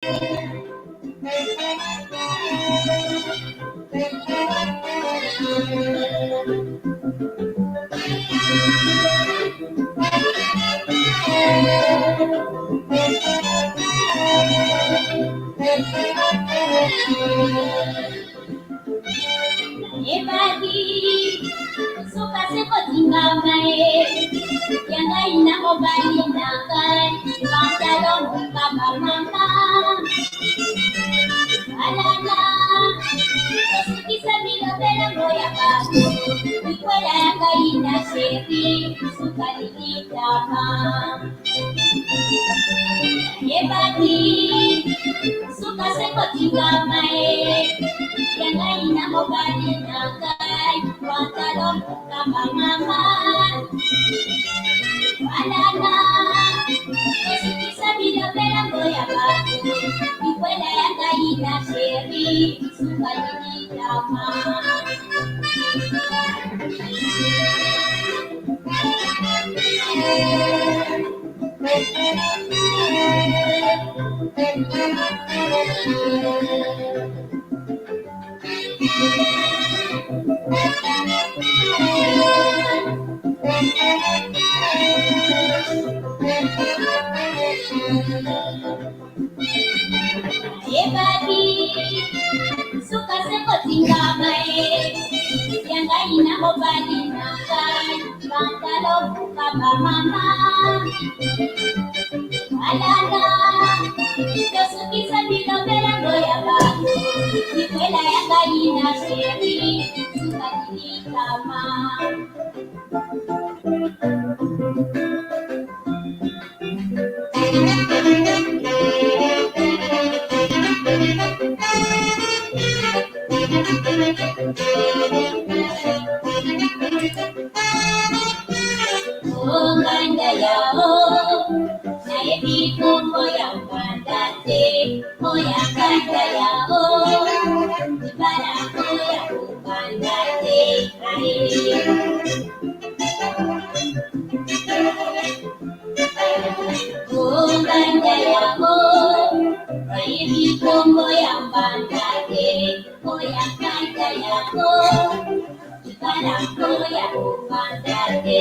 Ebadi suka seko tingamae yanga ina mobali nakai pantalon kama mama alana sikisa bila bela moya bako ikwela yanga ina sheri suka nilitama Ebadi suka seko tingamae yanga ina mobali nakai pantalon kama mama alana sikisa bila bela moya bako ikwela yanga ina sheri suka nilitama Ebadi suka seko tingamae yanga ina mobali nakai pantalon kama mama alana tosukisa bila bela moya bako ikwela yanga ina sheri suka nilitama Oh ganda yao naebi kombo ya bandate oh ya ganda yao ibara ya bandate oh ganda yao naebi kombo ya bandate oh ya ganda yao ibara ya bandate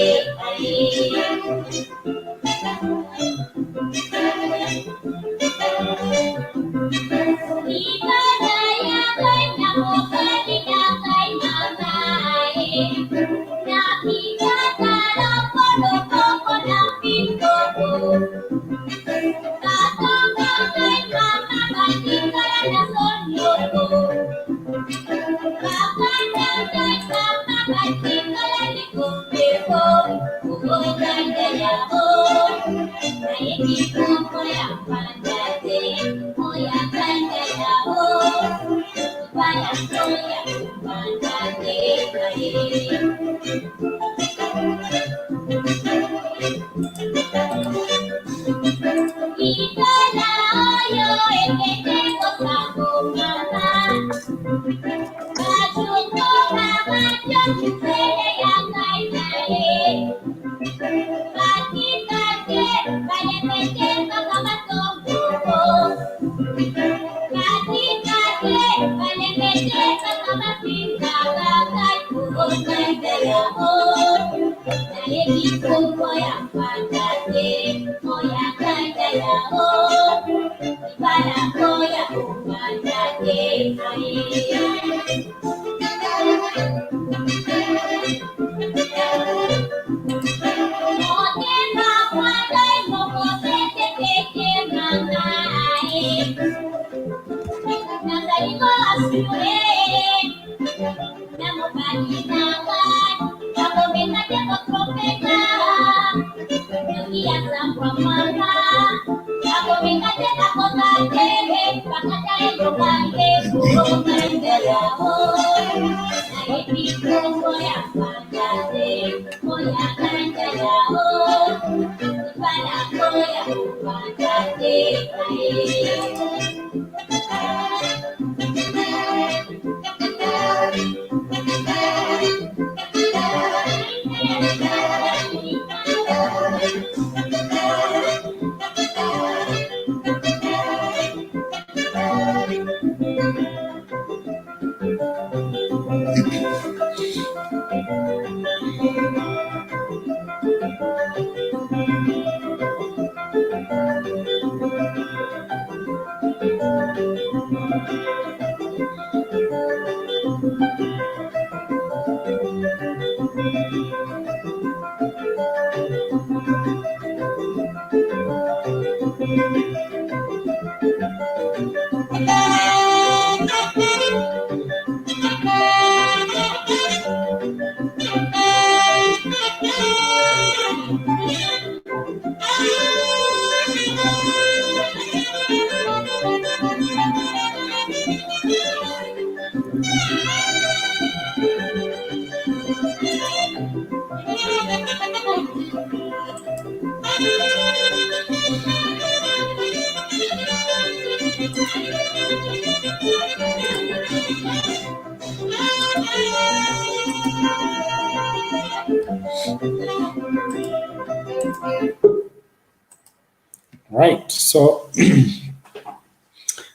Right. So I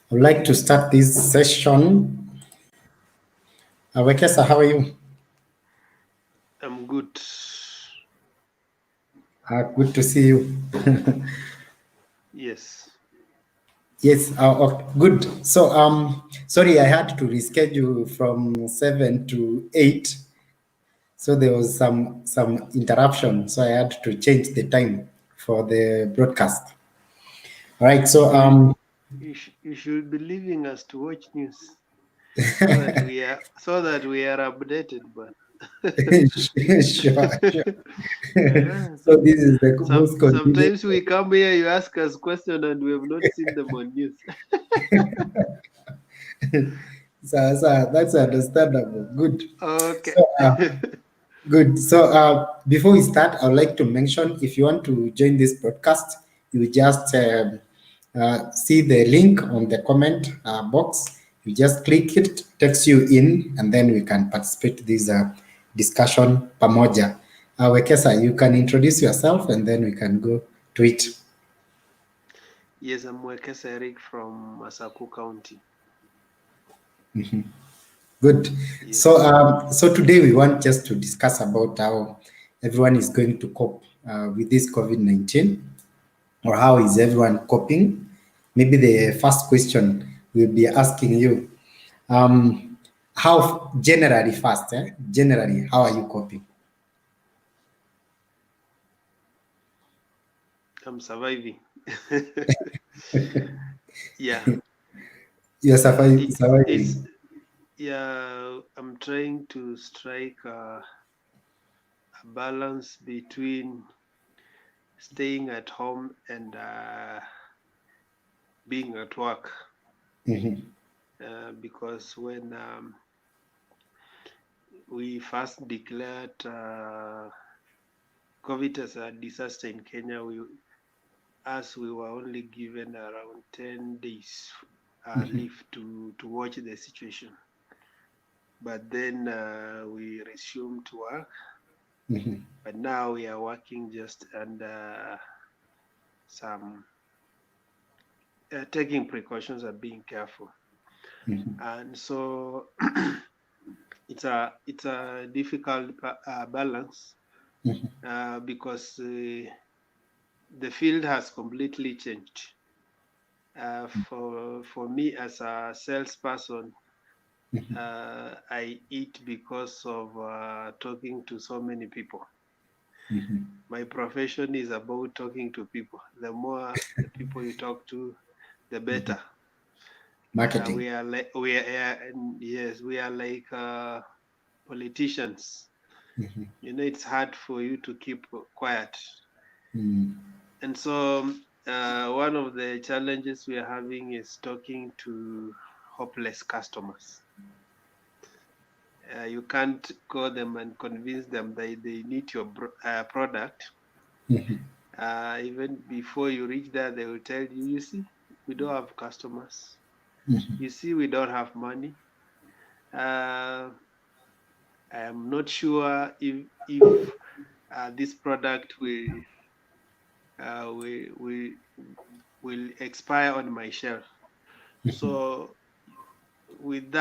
would like to start this session. Wekesa, how are you? I'm good. Good to see you. Yes. Yes, good. So, sorry, I had to reschedule from 7 to 8. So there was some interruption. So I had to change the time for the broadcast. All right. So, You should be leaving us to watch news so that we are updated. But sure. So some, this is the most convenient. sometimes we come here, you ask us questions, and we have not seen them on news. So that's understandable. Good. Okay. So, good. So before we start, I would like to mention if you want to join this broadcast, you just see the link on the comment box. You just click it, takes you in, and then we can participate this discussion pamoja. Wekesa, you can introduce yourself, and then we can go to it. Yes, I'm Wekesa Eric from Masaku County. Mm-hmm. Good. Yes. So today we want just to discuss about how everyone is going to cope with this COVID-19, or how is everyone coping. Maybe the first question we'll be asking you, how generally first, generally, how are you coping? I'm surviving. Yeah. You're surviving. I'm trying to strike a balance between staying at home and being at work. Mm-hmm. Because when we first declared COVID as a disaster in Kenya, we were only given around 10 days leave to watch the situation. But then we resumed to work. Mm-hmm. But now we are working just under some taking precautions and being careful. Mm-hmm. And so it's a difficult balance because the field has completely changed. For me as a salesperson, I eat because of talking to so many people. Mm-hmm. My profession is about talking to people. The more the people you talk to, the better. Marketing. We are like politicians. Mm-hmm. It's hard for you to keep quiet. Mm-hmm. And so one of the challenges we are having is talking to hopeless customers. You can't call them and convince them that they need your product. Mm-hmm. Even before you reach there, they will tell you, you see, we don't have customers. Mm-hmm. You see, we don't have money. I am not sure if this product will expire on my shelf. So with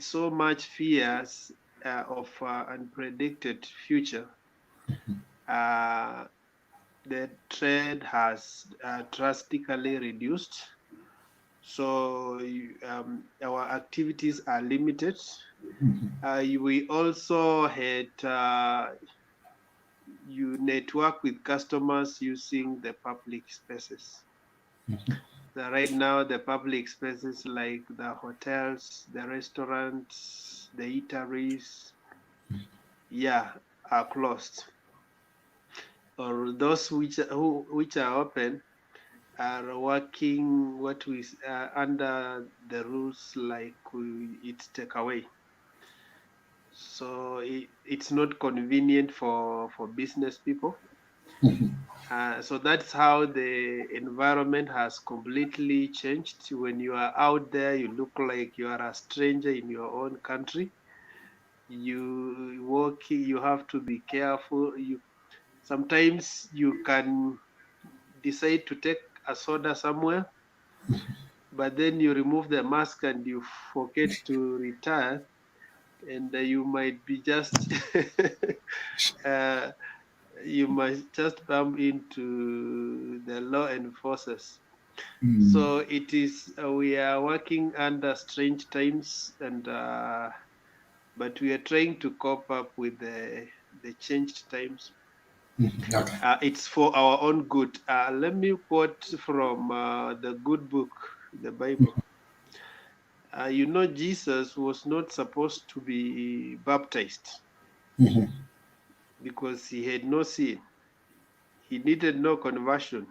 so much fears of unpredicted future, the trade has drastically reduced. So our activities are limited. We also had you network with customers using the public spaces. Right now, the public spaces like the hotels, the restaurants, the eateries, are closed. Or those which are open are working under the rules like it's takeaway. So it's not convenient for business people. So that's how the environment has completely changed. When you are out there, you look like you are a stranger in your own country. You have to be careful. Sometimes you can decide to take a soda somewhere, but then you remove the mask and you forget to retire, and you might be just uh, you might just bump into the law enforcers. So it is we are working under strange times, and but we are trying to cope up with the changed times. Okay. It's for our own good. Let me quote from the good book, the Bible. Jesus was not supposed to be baptized because he had no sin. He needed no conversion.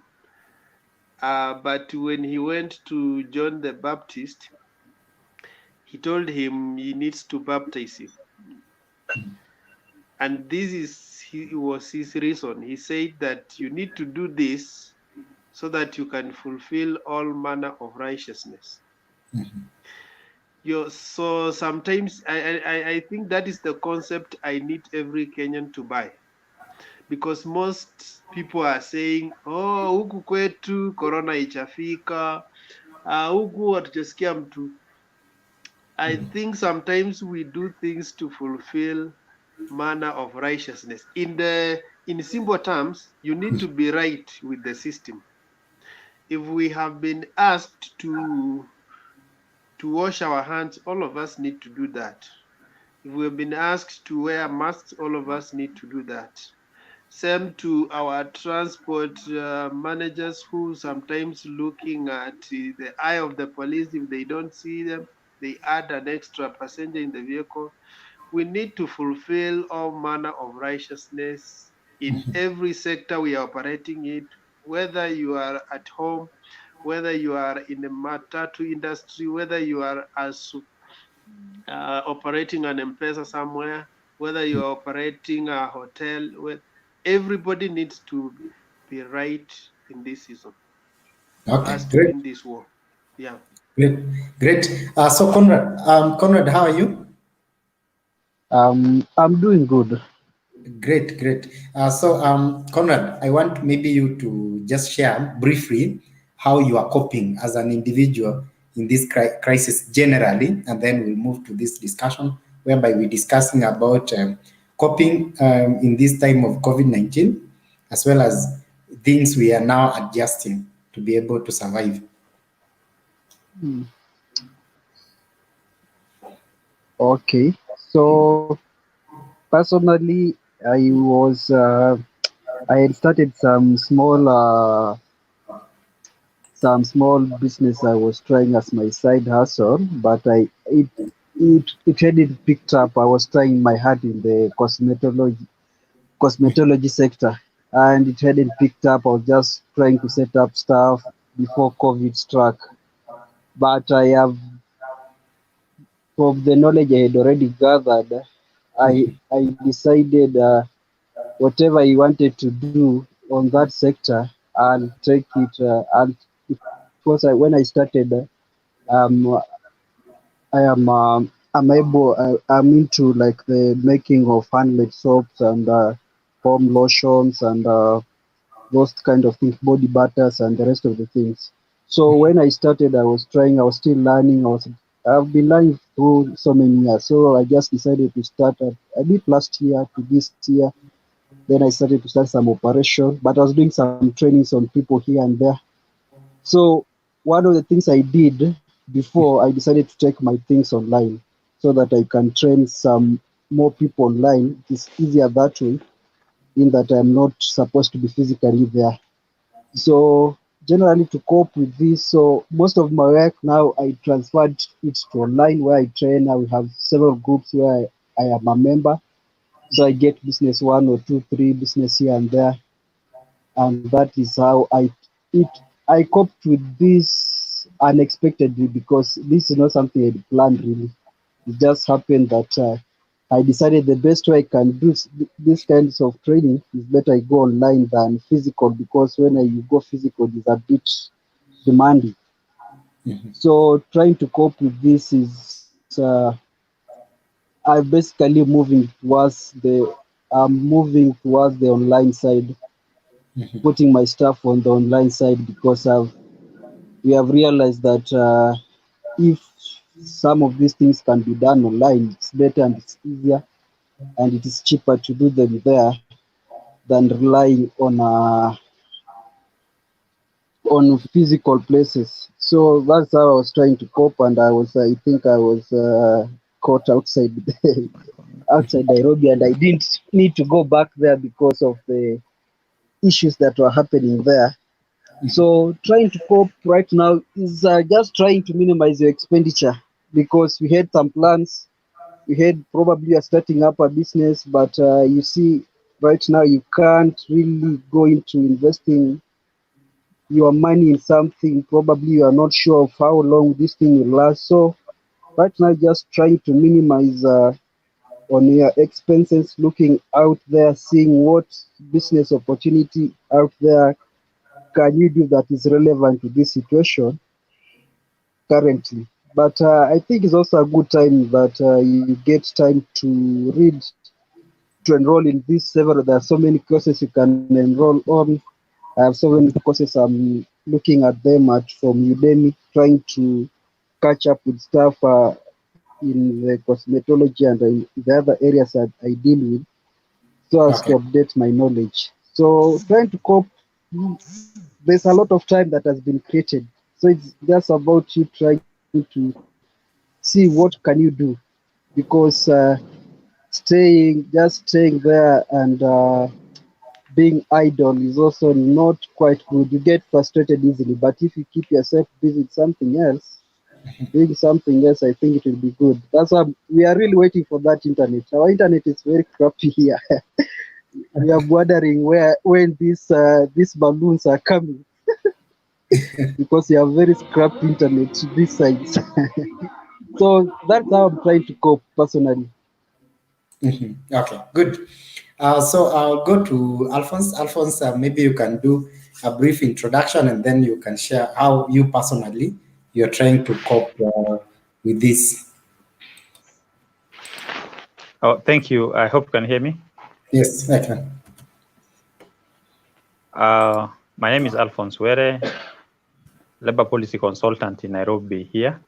But when he went to John the Baptist, he told him he needs to baptize him. And was his reason. He said that you need to do this so that you can fulfill all manner of righteousness. So sometimes I think that is the concept I need every Kenyan to buy, because most people are saying, oh, huku kwetu corona ichafika, huku hatujasikia mtu. I think sometimes we do things to fulfill manner of righteousness. In simple terms, you need to be right with the system. If we have been asked to wash our hands, all of us need to do that. If we have been asked to wear masks, all of us need to do that. Same to our transport managers, who sometimes looking at the eye of the police. If they don't see them, they add an extra passenger in the vehicle. We need to fulfill all manner of righteousness in every sector we are operating in, whether you are at home, whether you are in the matatu industry, whether you are operating an M-Pesa somewhere, whether you are operating a hotel. Everybody needs to be right in this season for Okay, us to great. win this war. Yeah. Great. Great. So Conrad, how are you? I'm doing good. Great, great. Conrad, I want maybe you to just share briefly how you are coping as an individual in this crisis generally, and then we'll move to this discussion whereby we're discussing about coping in this time of COVID-19, as well as things we are now adjusting to be able to survive. Hmm. Okay. So personally, I had started some small business I was trying as my side hustle, but it hadn't picked up. I was trying my heart in the cosmetology sector, and it hadn't picked up. I was just trying to set up stuff before COVID struck. But from the knowledge I had already gathered, I decided whatever I wanted to do on that sector, I'll take it. Because when I started, um, I'm into like the making of handmade soaps and home lotions and those kind of things, body butters and the rest of the things. So when I started, I was still learning. I've been learning through so many years. So I just decided to start. I did last year to this year. Then I started to start some operation, but I was doing some trainings on people here and there. So one of the things I did before I decided to take my things online so that I can train some more people online. It's easier that way, in that I'm not supposed to be physically there. So generally to cope with this, so most of my work now I transferred it to online where I train. I have several groups where I am a member. So I get business one or two, three business here and there, and that is how it I coped with this unexpectedly, because this is not something I planned really. It just happened that I decided the best way I can do these kinds of training is better I go online than physical, because when you go physical it's a bit demanding. So trying to cope with this is I basically moving towards the online side, putting my stuff on the online side, because we have realized that if some of these things can be done online, it's better and it's easier and it is cheaper to do them there than relying on physical places. So that's how I was trying to cope, and I think I was caught outside outside Nairobi, and I didn't need to go back there because of the issues that were happening there. So trying to cope right now is just trying to minimize your expenditure, because we had some plans. We had probably starting up a business, but you see, right now you can't really go into investing your money in something. Probably you are not sure of how long this thing will last. So right now, just trying to minimize on your expenses, looking out there, seeing what business opportunity out there can you do that is relevant to this situation currently. But I think it's also a good time that you get time to read, to enroll in these several. There are so many courses you can enroll on. I have so many courses I'm looking at them at from Udemy, trying to catch up with stuff in the cosmetology and in the other areas that I deal with, so as to Okay. update my knowledge. So trying to cope, there's a lot of time that has been created. So it's just about you trying to see what can you do, because staying there and being idle is also not quite good. You get frustrated easily, but if you keep yourself busy with something else, doing something else, I think it will be good. That's why we are really waiting for that internet. Our internet is very crappy here. We are wondering when these balloons are coming, because we have very scrappy internet this side. So that's how I'm trying to cope personally. Okay, good. So I'll go to Alphonse. Alphonse, maybe you can do a brief introduction and then you can share how you personally you're trying to cope with this. Oh, thank you. I hope you can hear me. Yes, I can. My name is Alphonse Were, labor policy consultant in Nairobi here.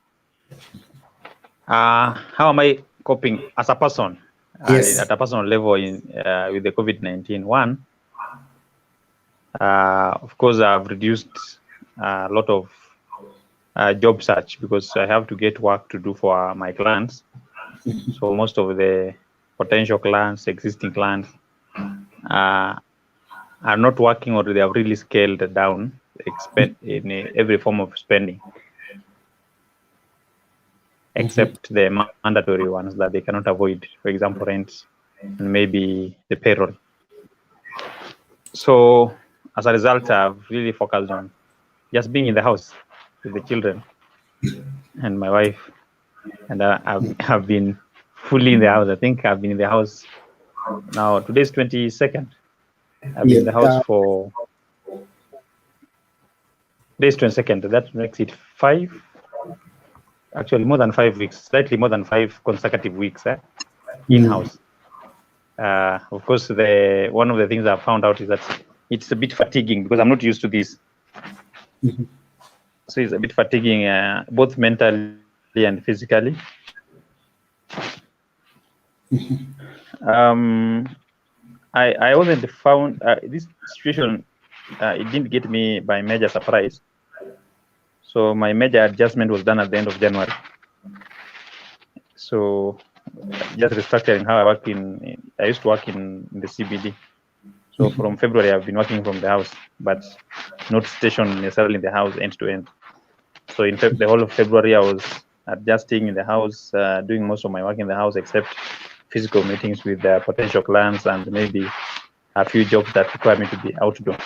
How am I coping as a person Yes. at a personal level with the COVID-19? One, of course, I've reduced a lot of job search because I have to get work to do for my clients. So most of the potential clients, existing clients, are not working, or they have really scaled down in every form of spending, except the mandatory ones that they cannot avoid, for example, rent and maybe the payroll. So as a result, I've really focused on just being in the house with the children and my wife, and I've been fully in the house. I think I've been in the house now. Today's 22nd. I've been in the house for today's 22nd. That makes it actually more than 5 weeks, slightly more than 5 consecutive weeks in-house. Of course, one of the things I found out is that it's a bit fatiguing because I'm not used to this. So it's a bit fatiguing, both mentally and physically. I wasn't found this situation. It didn't get me by major surprise. So my major adjustment was done at the end of January. So just restructuring how I work I used to work in the CBD. So from February, I've been working from the house, but not stationed necessarily in the house end to end. So in fact, the whole of February, I was adjusting in the house, doing most of my work in the house, except physical meetings with potential clients and maybe a few jobs that require me to be outdoor.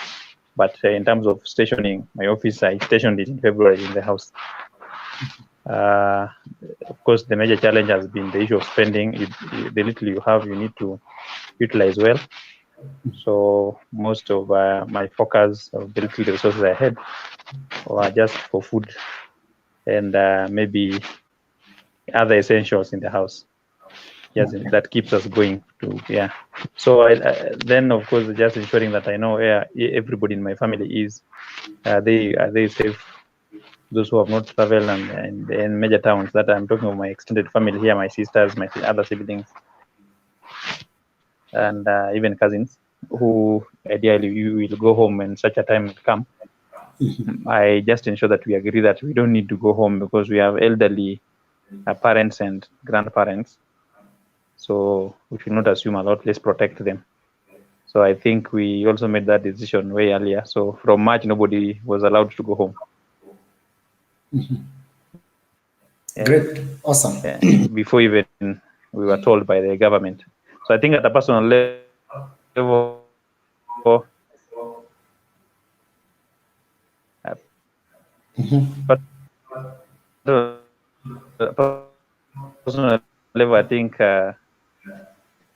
But in terms of stationing my office, I stationed it in February in the house. Of course, the major challenge has been the issue of spending. The little you have, you need to utilize well. So most of my focus of the little resources I had were just for food and maybe other essentials in the house. Yes, Okay. that keeps us going to, yeah. So then, of course, just ensuring that I know everybody in my family is, are they safe? Those who have not traveled and in major towns, that I'm talking of my extended family here, my sisters, my other siblings, and even cousins, who ideally you will go home when such a time will come. I just ensure that we agree that we don't need to go home because we have elderly parents and grandparents. So we should not assume a lot, let's protect them. So I think we also made that decision way earlier. So from March, nobody was allowed to go home. Great. Awesome. Before even we were told by the government. So I think at a personal level, personal level, I think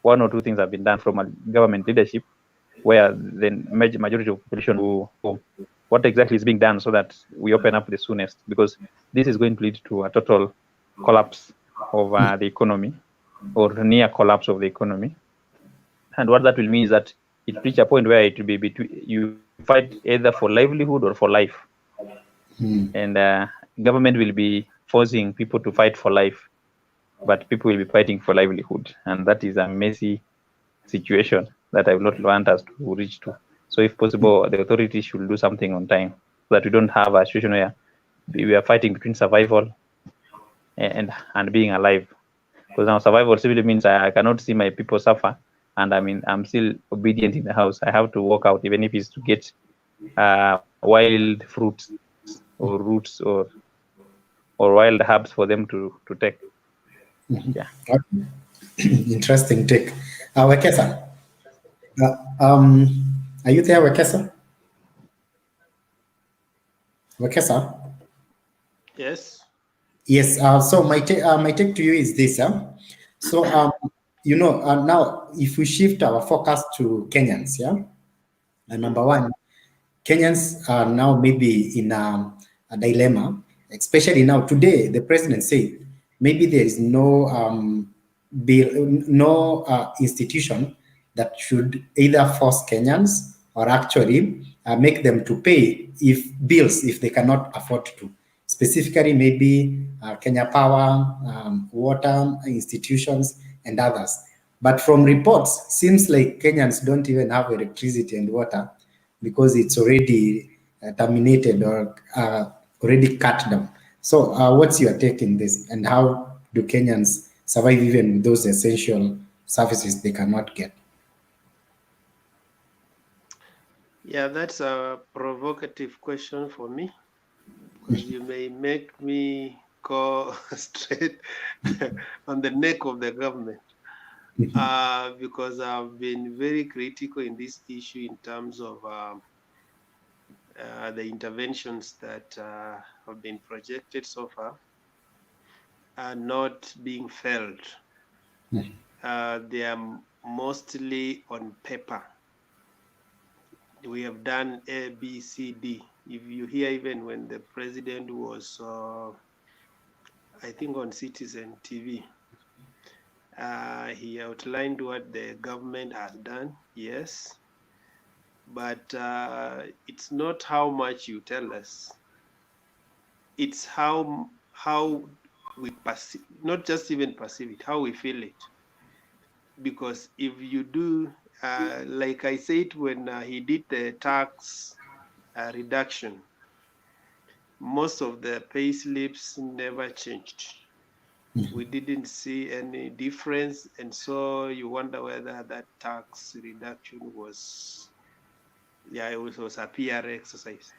one or two things have been done from a government leadership, where the majority of population will home. What exactly is being done so that we open up the soonest? Because this is going to lead to a total collapse of the economy, or near collapse of the economy. And what that will mean is that it reach a point where it will be between you fight either for livelihood or for life. And government will be forcing people to fight for life, but people will be fighting for livelihood, and that is a messy situation that I will not want us to reach to. So if possible, the authorities should do something on time so that we don't have a situation where we are fighting between survival and being alive. Because now survival simply means I cannot see my people suffer, and I'm still obedient in the house. I have to walk out, even if it's to get wild fruits or roots or wild herbs for them to take. Yeah. Interesting take. Wekesa, are you there, Wekesa? Wekesa? Yes. Yes. So my take to you is this. So now if we shift our focus to Kenyans, number one, Kenyans are now maybe in a dilemma, especially now today. The president said maybe there is no bill, no institution that should either force Kenyans or actually make them to pay bills if they cannot afford to. Specifically, maybe Kenya Power, water institutions, and others. But from reports, seems like Kenyans don't even have electricity and water because it's already terminated or already cut down. So what's your take in this, and how do Kenyans survive even with those essential services they cannot get? Yeah, that's a provocative question for me, because you may make me go straight on the neck of the government. Because I've been very critical in this issue in terms of the interventions that have been projected so far are not being felt. They are mostly on paper. We have done A, B, C, D. If you hear, even when the president was, I think, on Citizen TV, he outlined what the government has done, yes, but it's not how much you tell us. It's how we perceive, not just even perceive it, how we feel it. Because if you do, like I said, when he did the tax reduction, most of the pay slips never changed. We didn't see any difference, and so you wonder whether that tax reduction was, it was a PR exercise.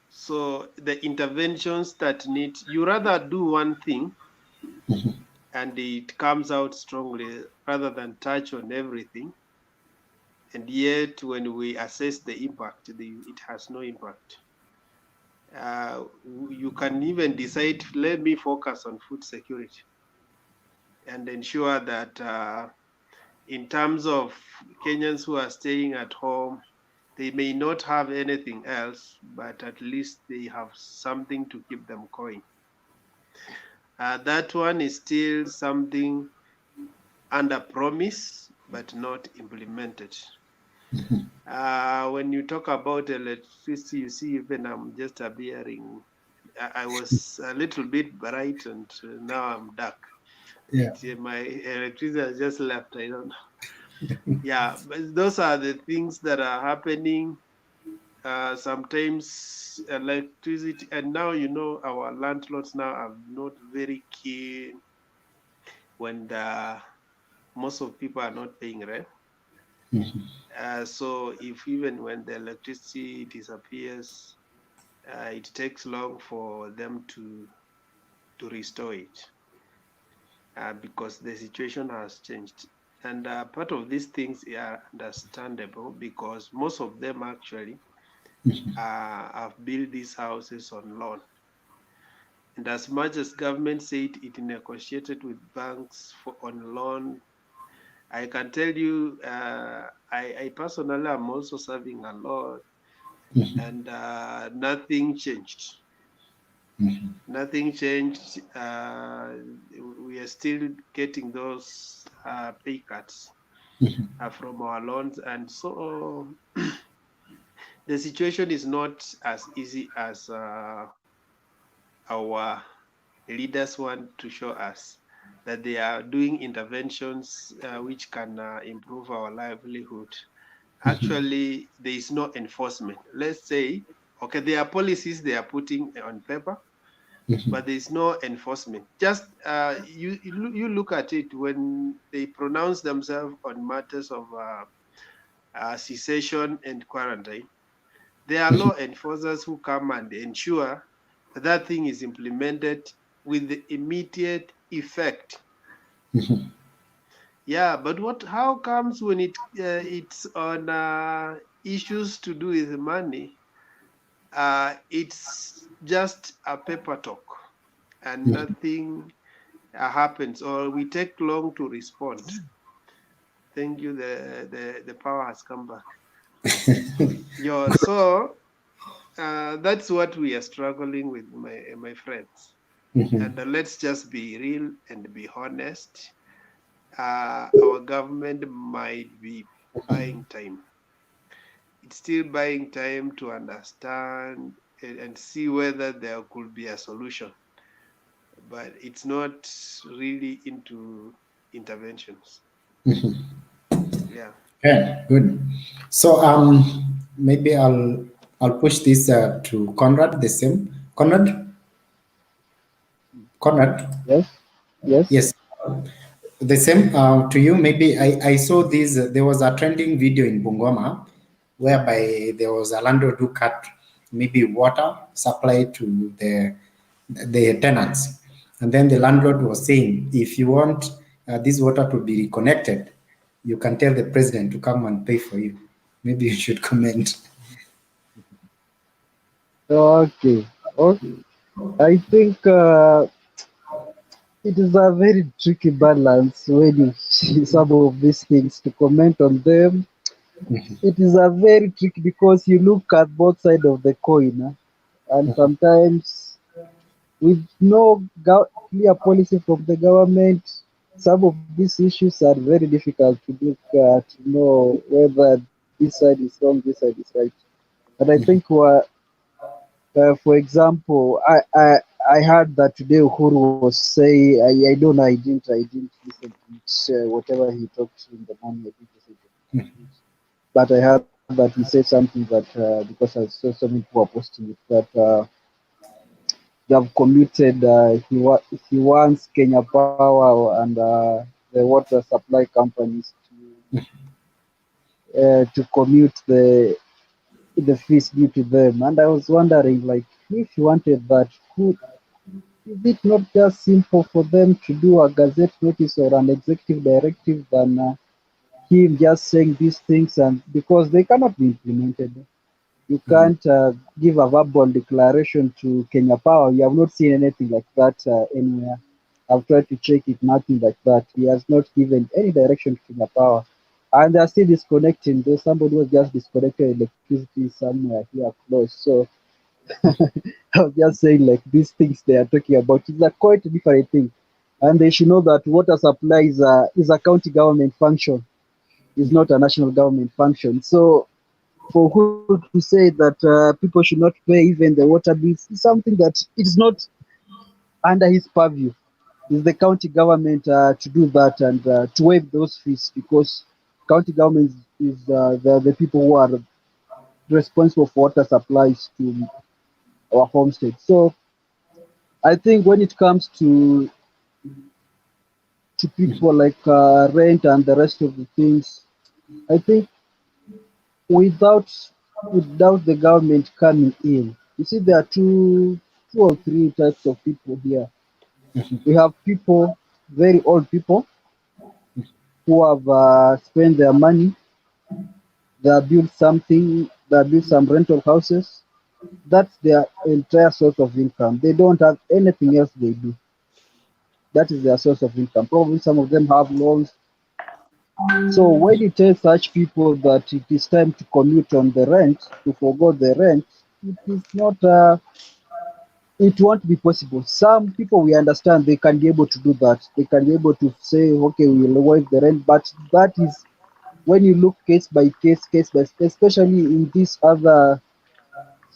So the interventions that you rather do one thing and it comes out strongly rather than touch on everything. And yet, when we assess the impact, it has no impact. You can even decide, let me focus on food security and ensure that in terms of Kenyans who are staying at home, they may not have anything else, but at least they have something to keep them going. That one is still something under promise, but not implemented. When you talk about electricity, you see, even I'm just appearing. I was a little bit bright, and now I'm dark. Yeah. My electricity has just left. I don't know. Yeah, but those are the things that are happening. Sometimes electricity, and now our landlords now are not very keen when most of people are not paying rent. So if even when the electricity disappears, it takes long for them to restore it because the situation has changed. And part of these things are understandable because most of them actually have built these houses on loan. And as much as government said it negotiated with banks on loan, I can tell you, I personally am also serving a loan, and nothing changed. Nothing changed. We are still getting those pay cuts from our loans, and so the situation is not as easy as our leaders want to show us, that they are doing interventions which can improve our livelihood. Actually, there is no enforcement. Let's say, okay, there are policies they are putting on paper, but there is no enforcement. Just you look at it when they pronounce themselves on matters of cessation and quarantine. There are law enforcers who come and ensure that thing is implemented with the immediate effect. Yeah, but how comes when it's on issues to do with money? It's just a paper talk, and nothing happens, or we take long to respond. Thank you. The power has come back. Yeah, so that's what we are struggling with, my friends. And let's just be real and be honest. Our government might be buying time. It's still buying time to understand and see whether there could be a solution. But it's not really into interventions. Yeah. Yeah, good. So maybe I'll push this to Conrad. The same, Conrad. Conrad. Yes, yes. Yes. The same to you. Maybe I saw this. There was a trending video in Bungoma whereby there was a landlord who cut maybe water supply to the tenants, and then the landlord was saying, if you want this water to be reconnected, you can tell the president to come and pay for you. Maybe you should comment. Okay. Okay. I think it is a very tricky balance when you see some of these things to comment on them. It is a very tricky because you look at both sides of the coin, and sometimes with no clear policy from the government, some of these issues are very difficult to look at, to know whether this side is wrong, this side is right. And I think for example, I heard that today Uhuru was saying, I don't know, I didn't listen to it, whatever he talked in the morning, I didn't listen to it. But I heard that that he said something that because I saw so many people are posting it that they have committed. He wants Kenya Power and the water supply companies to commute the fees due to them. And I was wondering, like, if you wanted that, could is it not just simple for them to do a gazette notice or an executive directive than him just saying these things, and because they cannot be implemented. You can't give a verbal declaration to Kenya Power. You have not seen anything like that anywhere. I've tried to check it, nothing like that. He has not given any direction to Kenya Power. And they're still disconnecting. There's somebody was just disconnected electricity somewhere here close. So I was just saying, like, these things they are talking about is a quite different thing. And they should know that water supply is a county government function, is not a national government function. So for who to say that people should not pay even the water bills is something that it is not under his purview. It's the county government to do that and to waive those fees because county government is the people who are responsible for water supplies to our homestead. So I think when it comes to people like rent and the rest of the things, I think without without the government coming in, you see there are two or three types of people here. We have people, very old people, who have spent their money, they have built something, they have built some rental houses. That's their entire source of income. They don't have anything else they do. That is their source of income. Probably some of them have loans. So when you tell such people that it is time to commute on the rent, to forgo the rent, it is not. It won't be possible. Some people we understand they can be able to do that. They can be able to say, okay, we will waive the rent, but that is when you look case by, especially in these other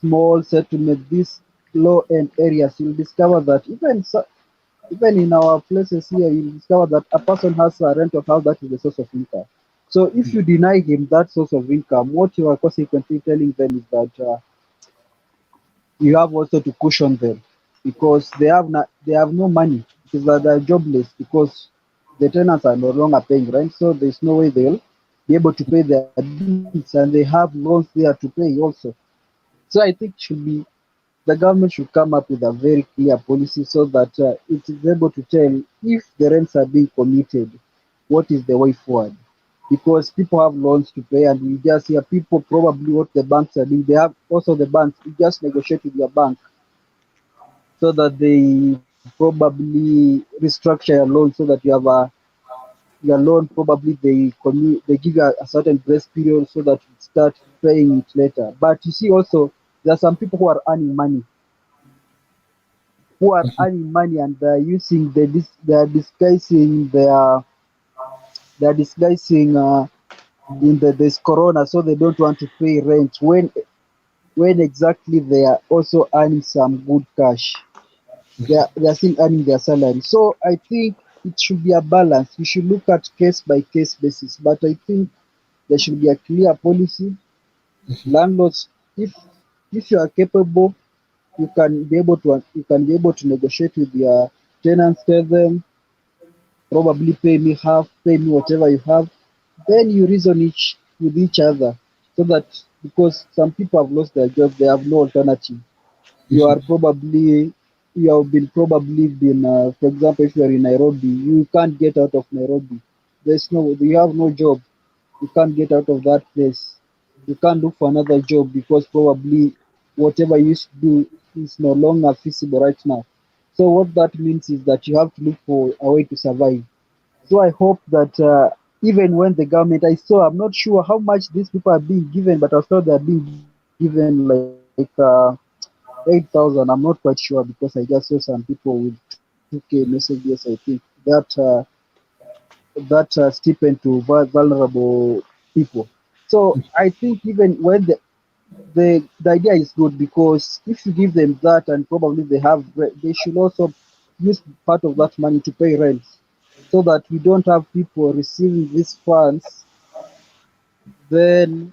small settlements, these low end areas, you'll discover that even in our places here, you'll discover that a person has a rental house that is the source of income. So if you deny him that source of income, what you are consequently telling them is that you have also to cushion them because they have no money because they're jobless because the tenants are no longer paying rent, so there's no way they'll be able to pay their bills and they have loans there to pay also. So I think the government should come up with a very clear policy so that it is able to tell if the rents are being committed, what is the way forward. Because people have loans to pay, and we just hear people probably what the banks are doing. They have also the banks, you just negotiate with your bank so that they probably restructure your loan so that you have your loan probably they give you a certain grace period so that you start paying it later. But you see also there are some people who are earning money and they're using they're disguising they're disguising in this corona so they don't want to pay rent when exactly they are also earning some good cash. They are still earning their salary. So I think it should be a balance. We should look at case by case basis. But I think there should be a clear policy. Landlords, if you are capable, you can be able to negotiate with your tenants, tell them probably pay me half, pay me whatever you have. Then you reason each with each other so that because some people have lost their job, they have no alternative. You are probably you have been probably been for example if you are in Nairobi, you can't get out of Nairobi. You have no job, you can't get out of that place. You can't look for another job because probably whatever you used to do is no longer feasible right now. So what that means is that you have to look for a way to survive. So I hope that even when the government, I'm not sure how much these people are being given, but I saw they're being given like 8,000. I'm not quite sure because I just saw some people with 2K messages. I think that stipend to vulnerable people. So I think even when the idea is good because if you give them that and probably they should also use part of that money to pay rent so that we don't have people receiving these funds then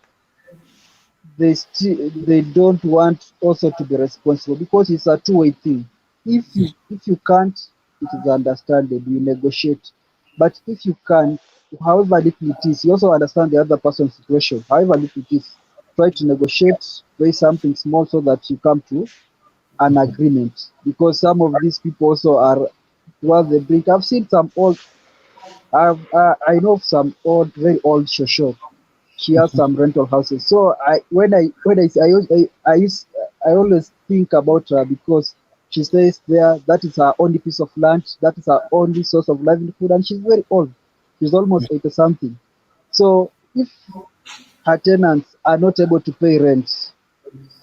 they don't want also to be responsible, because it's a two-way thing. If you can't, it is understandable, you negotiate. But if you can, however little it is, you also understand the other person's situation. However little it is, try to negotiate, raise something small so that you come to an agreement. Because some of these people also are towards the brink. I've seen some old, I know of some old, very old shosho. She has some rental houses. So I always think about her, because she stays there. That is her only piece of land. That is her only source of livelihood, and she's very old. She's almost 80 something. So if her tenants are not able to pay rent,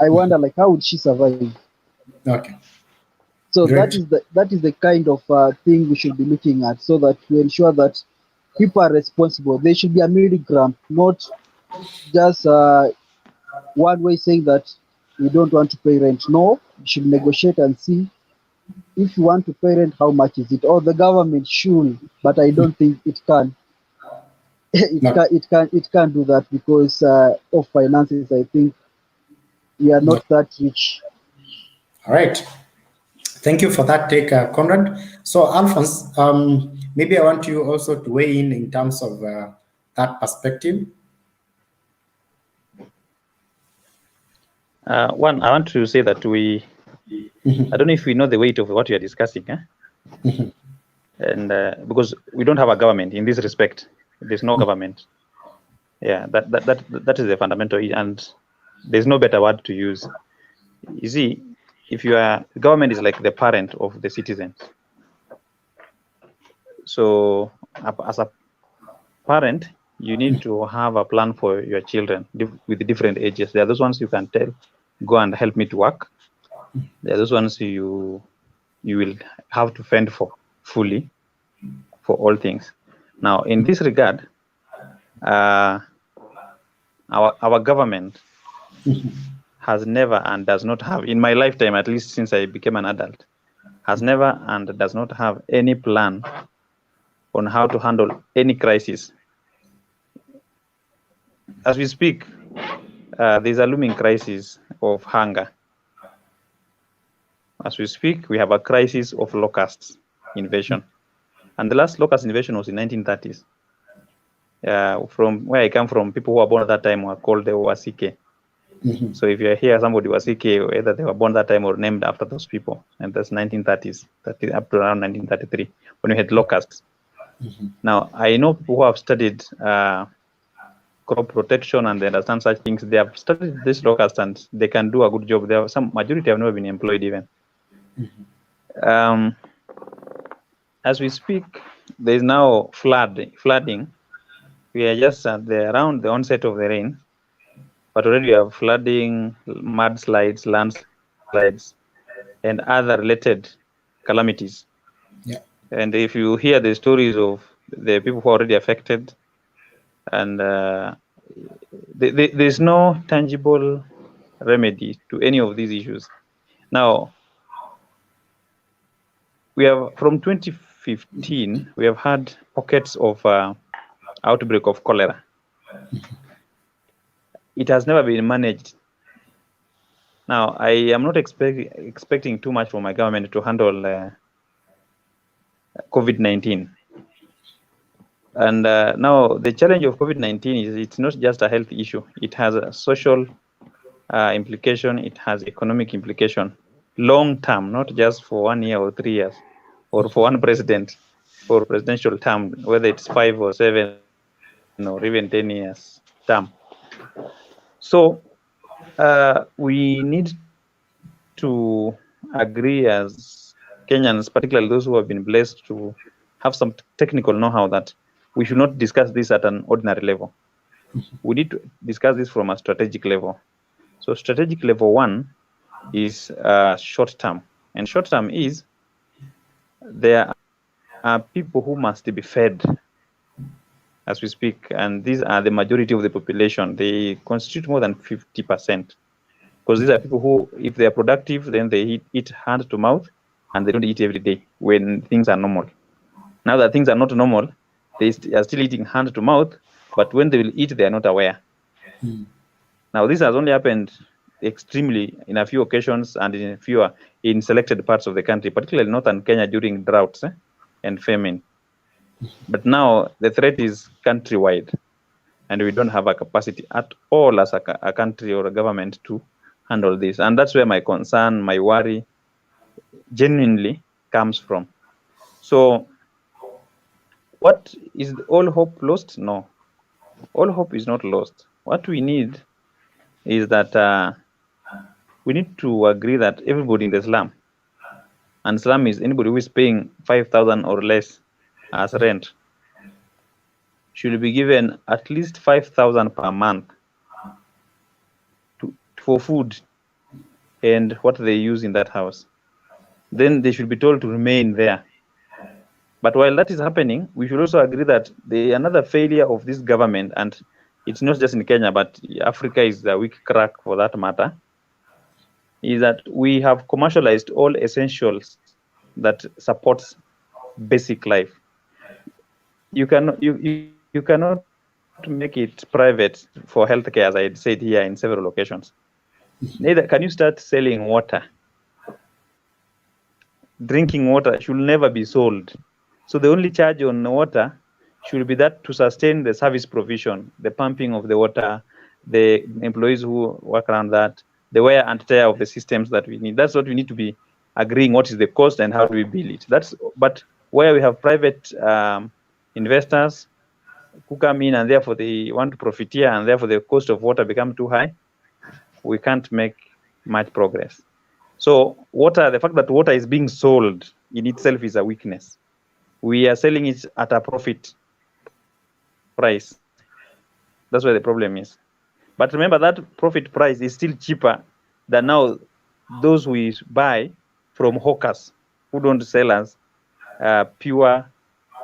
I wonder, like, how would she survive? Okay. So Great. that is the kind of thing we should be looking at, so that we ensure that people are responsible. There should be a middle ground, not just one way saying that we don't want to pay rent. No, you should negotiate and see, if you want to pay rent, how much is it? Or the government should, but I don't think it can. No, It can't do that, because of finances. I think we are no. not that rich. All right. Thank you for that take, Conrad. So, Alphonse, maybe I want you also to weigh in terms of that perspective. One, I want to say that I don't know if we know the weight of what we are discussing, and because we don't have a government in this respect, there's no government. Yeah, that is the fundamental, and there's no better word to use. You see, if government is like the parent of the citizens. So as a parent, you need to have a plan for your children with different ages. There are those ones you can tell, go and help me to work. There are those ones you will have to fend for fully for all things. Now, in this regard, our government has never and does not have, in my lifetime, at least since I became an adult, has never and does not have any plan on how to handle any crisis. As we speak, there's a looming crisis of hunger. As we speak, we have a crisis of locust invasion. And the last locust invasion was in 1930s. From where I come from, people who were born at that time were called the Wasike. So if you hear somebody Wasike, either they were born that time or named after those people. And that's 1930s, up to around 1933, when we had locusts. Now, I know people who have studied crop protection and they understand such things. They have studied this locust and they can do a good job. There are some majority have never been employed even. As we speak, there is now flooding. We are just around the onset of the rain, but already we have flooding, mudslides, landslides, and other related calamities. Yeah. And if you hear the stories of the people who are already affected, and there's no tangible remedy to any of these issues. Now, we have from 2015, we have had pockets of outbreak of cholera. It has never been managed. Now, I am not expecting too much from my government to handle COVID-19. And now the challenge of COVID-19 is it's not just a health issue. It has a social implication. It has economic implication, long term, not just for 1 year or 3 years, or for one president, for presidential term, whether it's 5 or 7 or even 10 years term. So we need to agree as Kenyans, particularly those who have been blessed to have some technical know-how, that we should not discuss this at an ordinary level. We need to discuss this from a strategic level. So strategic level 1 is short term. And short term is there are people who must be fed as we speak. And these are the majority of the population. They constitute more than 50%. Because these are people who, if they are productive, then they eat hand to mouth, and they don't eat every day when things are normal. Now that things are not normal, they are still eating hand to mouth, but when they will eat, they are not aware. Now, this has only happened extremely in a few occasions and in selected parts of the country, particularly northern Kenya during droughts and famine. But now the threat is countrywide, and we don't have a capacity at all as a country or a government to handle this. And that's where my concern, my worry genuinely comes from. So what is all hope lost? No, all hope is not lost. What we need is that we need to agree that everybody in the slum, and slum is anybody who is paying 5,000 or less as rent, should be given at least 5,000 per month for food and what they use in that house. Then they should be told to remain there. But while that is happening, we should also agree that another failure of this government, and it's not just in Kenya, but Africa is a weak crack for that matter, is that we have commercialized all essentials that supports basic life. You cannot make it private for healthcare, as I had said here in several occasions. Neither can you start selling water. Drinking water should never be sold. So the only charge on water should be that to sustain the service provision, the pumping of the water, the employees who work around that, the wear and tear of the systems that we need. That's what we need to be agreeing what is the cost and how do we bill it. But where we have private investors who come in and therefore they want to profiteer and therefore the cost of water become too high, we can't make much progress. So the fact that water is being sold in itself is a weakness. We are selling it at a profit price. That's where the problem is. But remember that profit price is still cheaper than now those we buy from hawkers who don't sell us pure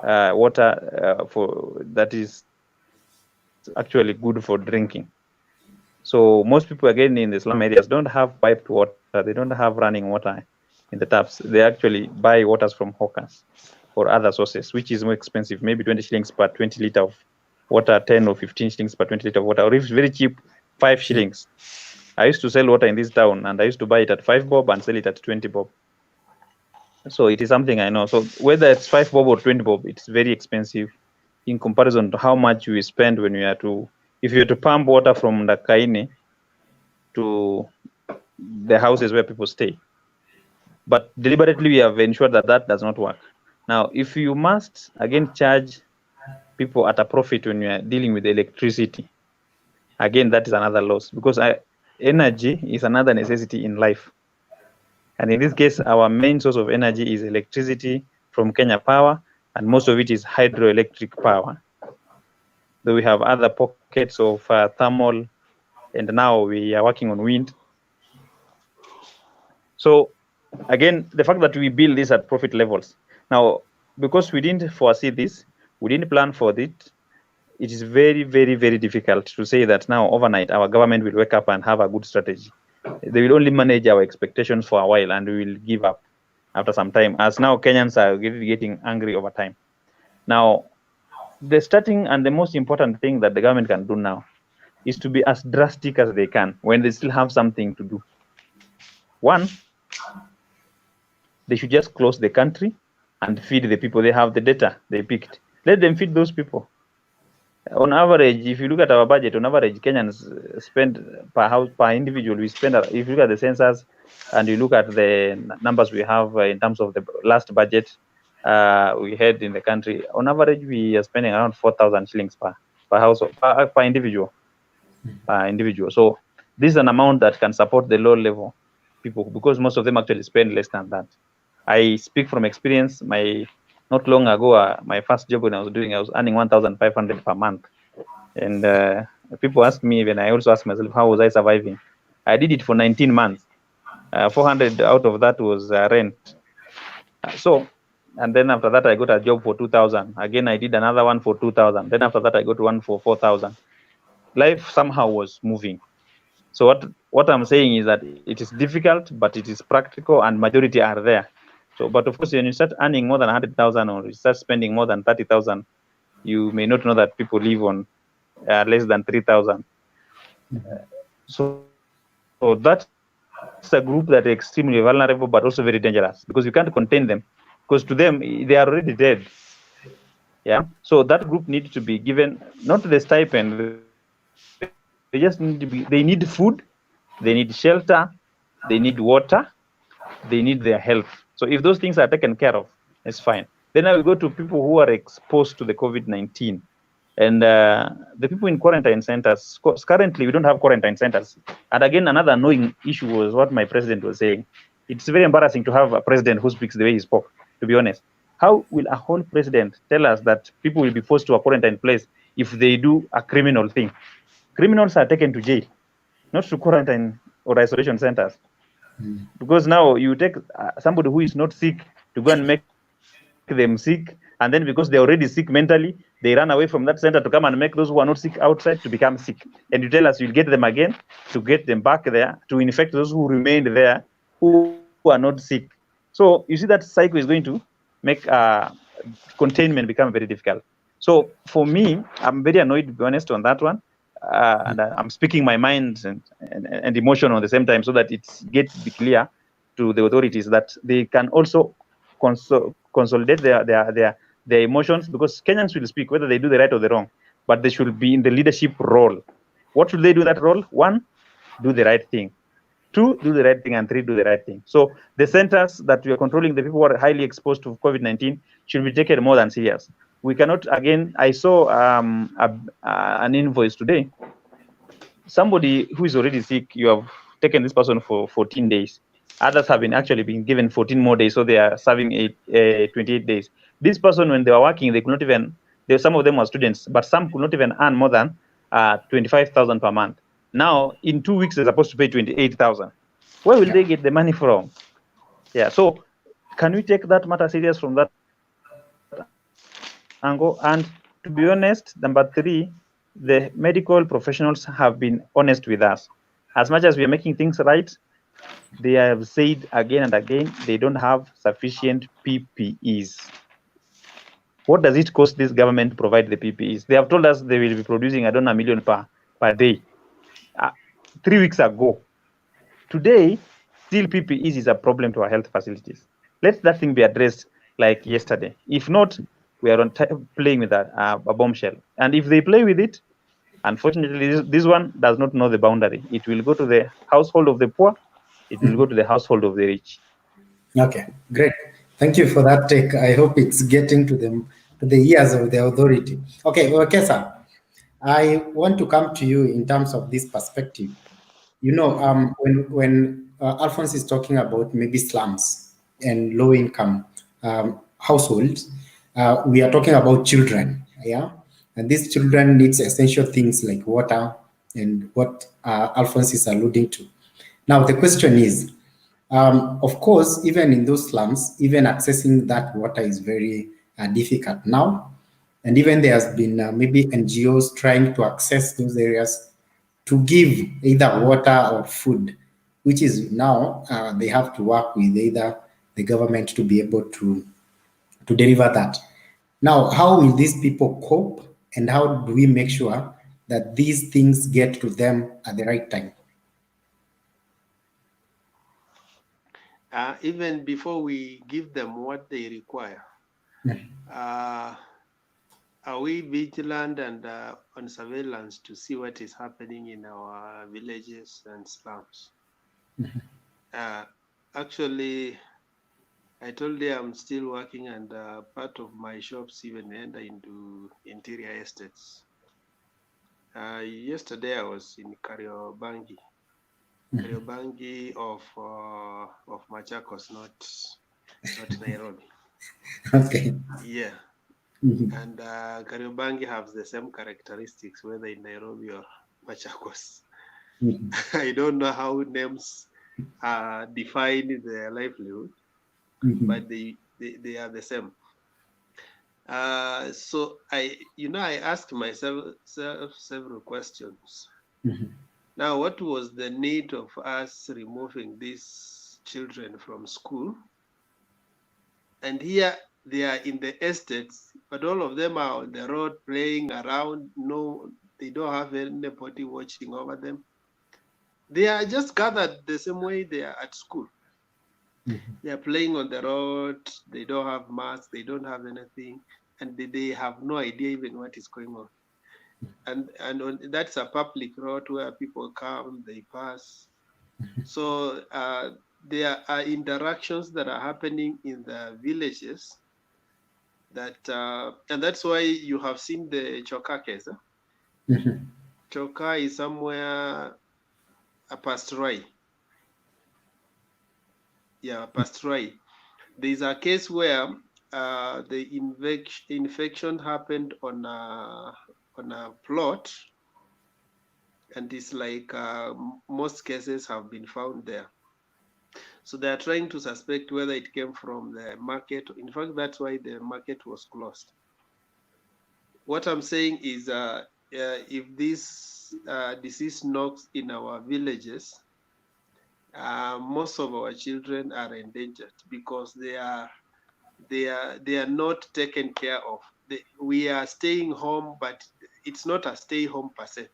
water that is actually good for drinking. So most people again in the slum areas don't have piped water. They don't have running water in the taps. They actually buy waters from hawkers or other sources, which is more expensive, maybe 20 shillings per 20 liter of water, 10 or 15 shillings per 20 liter of water, or if it's very cheap, 5 shillings. I used to sell water in this town and I used to buy it at 5 bob and sell it at 20 bob. So it is something I know. So whether it's 5 bob or 20 bob, it's very expensive in comparison to how much we spend when if you are to pump water from the Kaini to the houses where people stay. But deliberately we have ensured that does not work. Now, if you must again charge people at a profit when you are dealing with electricity, again, that is another loss because energy is another necessity in life. And in this case, our main source of energy is electricity from Kenya Power, and most of it is hydroelectric power. Though we have other pockets of thermal, and now we are working on wind. So again, the fact that we build this at profit levels. Now, because we didn't foresee this, we didn't plan for it, it is very, very, very difficult to say that now overnight our government will wake up and have a good strategy. They will only manage our expectations for a while and we will give up after some time, as now Kenyans are getting angry over time. Now, the starting and the most important thing that the government can do now is to be as drastic as they can when they still have something to do. One, they should just close the country and feed the people. They have the data they picked. Let them feed those people. On average, if you look at our budget, on average, Kenyans spend per house, per individual, we spend, if you look at the census and you look at the numbers we have in terms of the last budget we had in the country, on average, we are spending around 4,000 shillings per house, per individual. So this is an amount that can support the low level people because most of them actually spend less than that. I speak from experience. Not long ago, my first job when I was earning 1,500 per month. And people ask me, when I also ask myself, how was I surviving? I did it for 19 months. 400 out of that was rent. And then after that, I got a job for 2,000. Again, I did another one for 2,000. Then after that, I got one for 4,000. Life somehow was moving. So what I'm saying is that it is difficult, but it is practical and majority are there. So, but of course, when you start earning more than 100,000 or you start spending more than 30,000, you may not know that people live on less than 3,000. So that's a group that are extremely vulnerable, but also very dangerous because you can't contain them, because to them they are already dead. Yeah. So that group needs to be given not the stipend, they just need to be, they need food, they need shelter, they need water, they need their health. So if those things are taken care of, it's fine. Then I will go to people who are exposed to the COVID-19. And the people in quarantine centers, currently we don't have quarantine centers. And again, another annoying issue was what my president was saying. It's very embarrassing to have a president who speaks the way he spoke, to be honest. How will a whole president tell us that people will be forced to a quarantine place if they do a criminal thing? Criminals are taken to jail, not to quarantine or isolation centers. Because now you take somebody who is not sick to go and make them sick, and then because they're already sick mentally, they run away from that center to come and make those who are not sick outside to become sick. And you tell us you'll get them again to get them back there to infect those who remained there who are not sick. So you see that cycle is going to make containment become very difficult. So for me, I'm very annoyed, to be honest, on that one. And I'm speaking my mind and emotion on the same time so that it gets be clear to the authorities that they can also consolidate their emotions, because Kenyans will speak whether they do the right or the wrong, but they should be in the leadership role. What should they do that role? One, do the right thing. Two, do the right thing. And three, do the right thing. So the centers that we are controlling, the people who are highly exposed to COVID-19 should be taken more than serious. We cannot, again, I saw an invoice today. Somebody who is already sick, you have taken this person for 14 days. Others have actually been given 14 more days, so they are serving 28 days. This person, when they were working, they could not even, some of them were students, but some could not even earn more than 25,000 per month. Now, in 2 weeks, they're supposed to pay 28,000. Where will they get the money from? Yeah, so can we take that matter serious from that angle? And to be honest, number three, the medical professionals have been honest with us. As much as we are making things right, they have said again and again they don't have sufficient PPEs. What does it cost this government to provide the PPEs? They have told us they will be producing, I don't know, 1 million per day. 3 weeks ago. Today, still PPEs is a problem to our health facilities. Let that thing be addressed like yesterday. If not, we are playing with a bombshell. And if they play with it, unfortunately, this one does not know the boundary. It will go to the household of the poor. It will go to the household of the rich. Okay, great. Thank you for that take. I hope it's getting to the ears of the authority. Okay, Kesa, I want to come to you in terms of this perspective. You know, when Alphonse is talking about maybe slums and low income households, we are talking about children, yeah, and these children needs essential things like water and what Alphonse is alluding to. Now the question is, of course, even in those slums, even accessing that water is very difficult now. And even there has been maybe NGOs trying to access those areas to give either water or food, which is now they have to work with either the government to be able to deliver that. Now, how will these people cope, and how do we make sure that these things get to them at the right time? Even before we give them what they require, are we vigilant and on surveillance to see what is happening in our villages and slums? Actually, I told you I'm still working, and part of my shops even enter into interior estates. Yesterday I was in Kariobangi of Machakos, not Nairobi. Okay. Yeah. And Kariobangi has the same characteristics, whether in Nairobi or Machakos. I don't know how names define their livelihood, but they are the same. So I asked myself several questions. Now, what was the need of us removing these children from school? And here they are in the estates, but all of them are on the road playing around. No, they don't have anybody watching over them. They are just gathered the same way they are at school. They are playing on the road. They don't have masks. They don't have anything, and they have no idea even what is going on. And that's a public road where people come, they pass. So there are interactions that are happening in the villages that, and that's why you have seen the Choka case. Choka is somewhere past Rai. Yeah, past Rai. There's a case where the infection happened on a plot, and it's like most cases have been found there. So they are trying to suspect whether it came from the market. In fact, that's why the market was closed. What I'm saying is, if this disease knocks in our villages, most of our children are endangered because they are not taken care of. We are staying home, but it's not a stay home per se.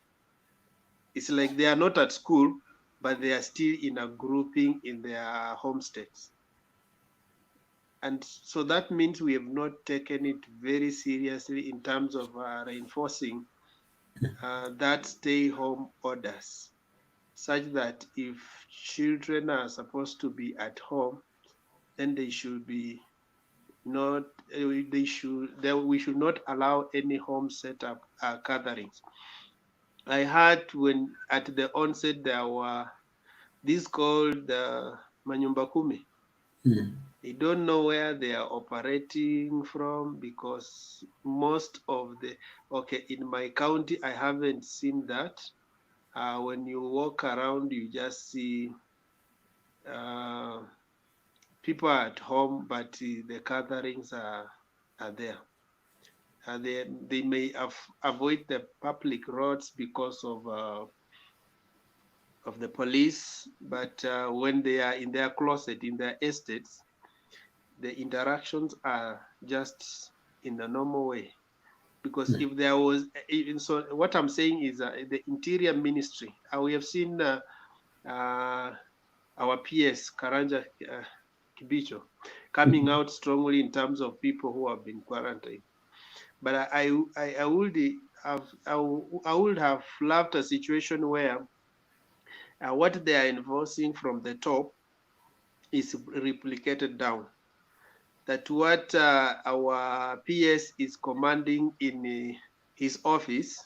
It's like they are not at school, but they are still in a grouping in their homesteads. And so that means we have not taken it very seriously in terms of reinforcing that stay home orders, such that if children are supposed to be at home, then they should be not, we should not allow any home setup gatherings. I heard when at the onset there were this called Manyumba Kumi. They don't know where they are operating from because most of in my county, I haven't seen that. When you walk around, you just see people are at home, but the gatherings are there. They may avoid the public roads because of the police, but when they are in their closet, in their estates, the interactions are just in the normal way. Because if there was, so what I'm saying is the Interior Ministry, we have seen our PS, Karanja Kibicho, coming out strongly in terms of people who have been quarantined. But I would have loved a situation where what they are enforcing from the top is replicated down. That what our PS is commanding in his office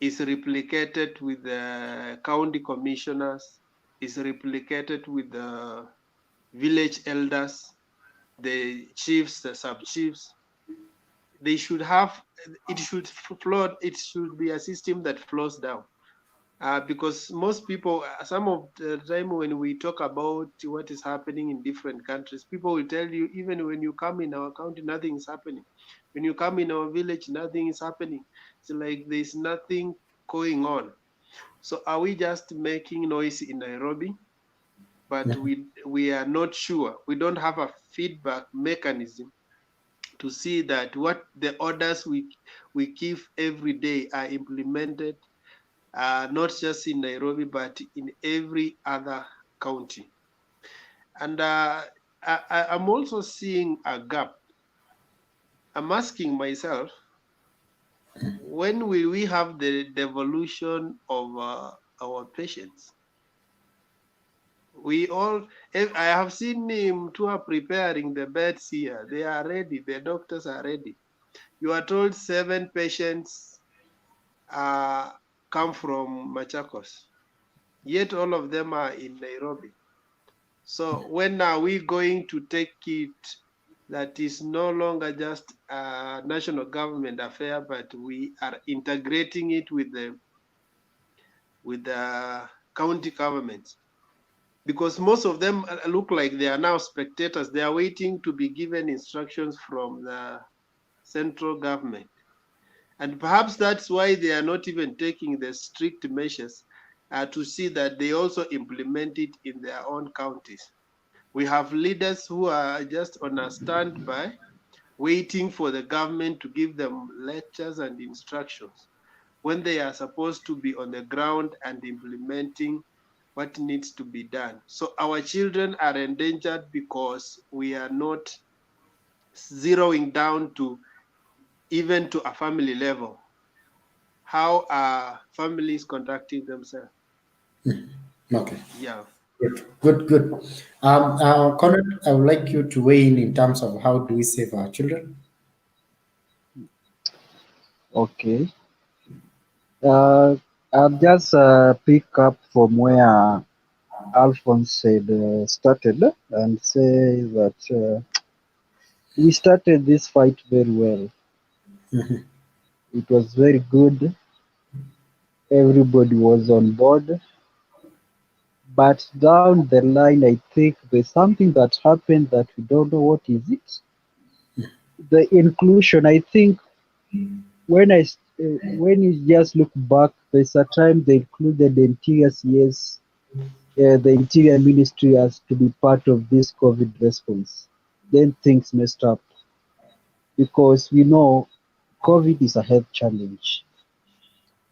is replicated with the county commissioners, is replicated with the village elders, the chiefs, the sub-chiefs. They should have, it should flow, it should be a system that flows down. Because most people, some of the time when we talk about what is happening in different countries, people will tell you, even when you come in our county, nothing is happening. When you come in our village, nothing is happening. It's like there's nothing going on. So are we just making noise in Nairobi? But we are not sure. We don't have a feedback mechanism to see that what the orders we give every day are implemented, not just in Nairobi, but in every other county. And I'm also seeing a gap. I'm asking myself, when will we have the devolution of our patients? I have seen him to are preparing the beds here. They are ready. The doctors are ready. You are told 7 patients come from Machakos, yet all of them are in Nairobi. So when are we going to take it that is no longer just a national government affair, but we are integrating it with the county governments? Because most of them look like they are now spectators. They are waiting to be given instructions from the central government. And perhaps that's why they are not even taking the strict measures to see that they also implement it in their own counties. We have leaders who are just on a standby, waiting for the government to give them lectures and instructions. when they are supposed to be on the ground and implementing what needs to be done. So our children are endangered because we are not zeroing down to even to a family level. How are families conducting themselves? Okay. Yeah. Good. Conrad, I would like you to weigh in terms of how do we save our children. Okay. I'll just pick up from where Alphonse had started and say that we started this fight very well. It was very good. Everybody was on board. But down the line, I think there's something that happened that we don't know what is it. The inclusion, I think, when you just look back, there's a time they included the interior CS, the interior ministry as to be part of this COVID response. Then things messed up because we know COVID is a health challenge.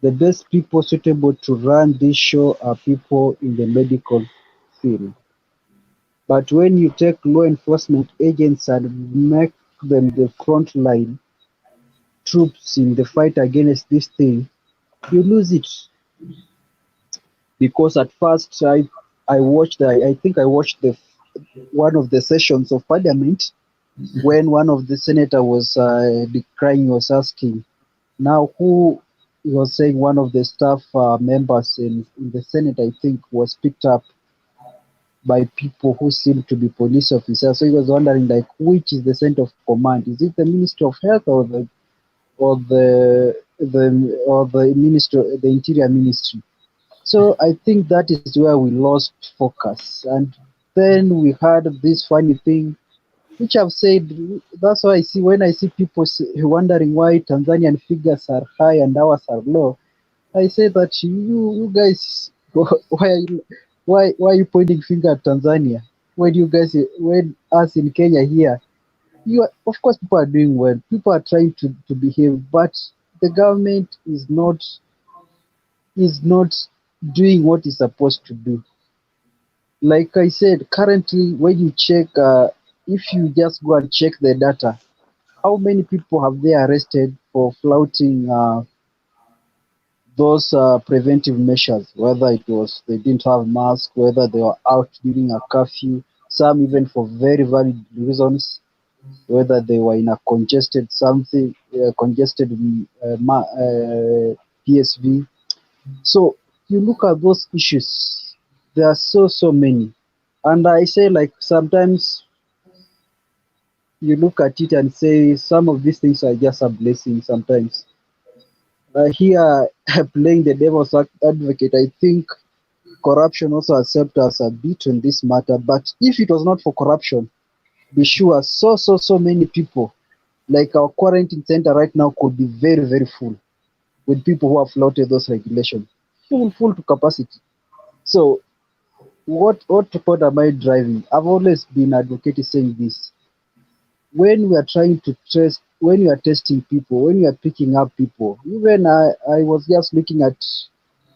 The best people suitable to run this show are people in the medical field. But when you take law enforcement agents and make them the frontline troops in the fight against this thing, you lose it. Because at first I watched I think I watched the one of the sessions of parliament when one of the senator was decrying, was asking now who, he was saying one of the staff members in the senate I think was picked up by people who seem to be police officers. So he was wondering like which is the center of command? Is it the Ministry of Health or the Ministry, the Interior Ministry? So I think that is where we lost focus. And then we had this funny thing, which I've said, that's why I see when I see people wondering why Tanzanian figures are high and ours are low, I say that you guys, why are you pointing finger at Tanzania? When us in Kenya here, of course people are doing well, people are trying to behave, but the government is not doing what it's supposed to do. Like I said, currently, when you check, if you just go and check the data, how many people have they arrested for flouting those preventive measures? Whether it was they didn't have masks, whether they were out during a curfew, some even for very valid reasons, whether they were in a congested PSV. So you look at those issues, there are so many. And I say like sometimes you look at it and say some of these things are just a blessing sometimes. Here playing the devil's advocate, I think corruption also accepts us a bit on this matter. But if it was not for corruption, be sure so many people, like our quarantine center right now could be very full with people who have flouted those regulations. Full to capacity. So what am I driving? I've always been advocating saying this. When we are trying to test, when you are testing people, when you are picking up people, even I was just looking at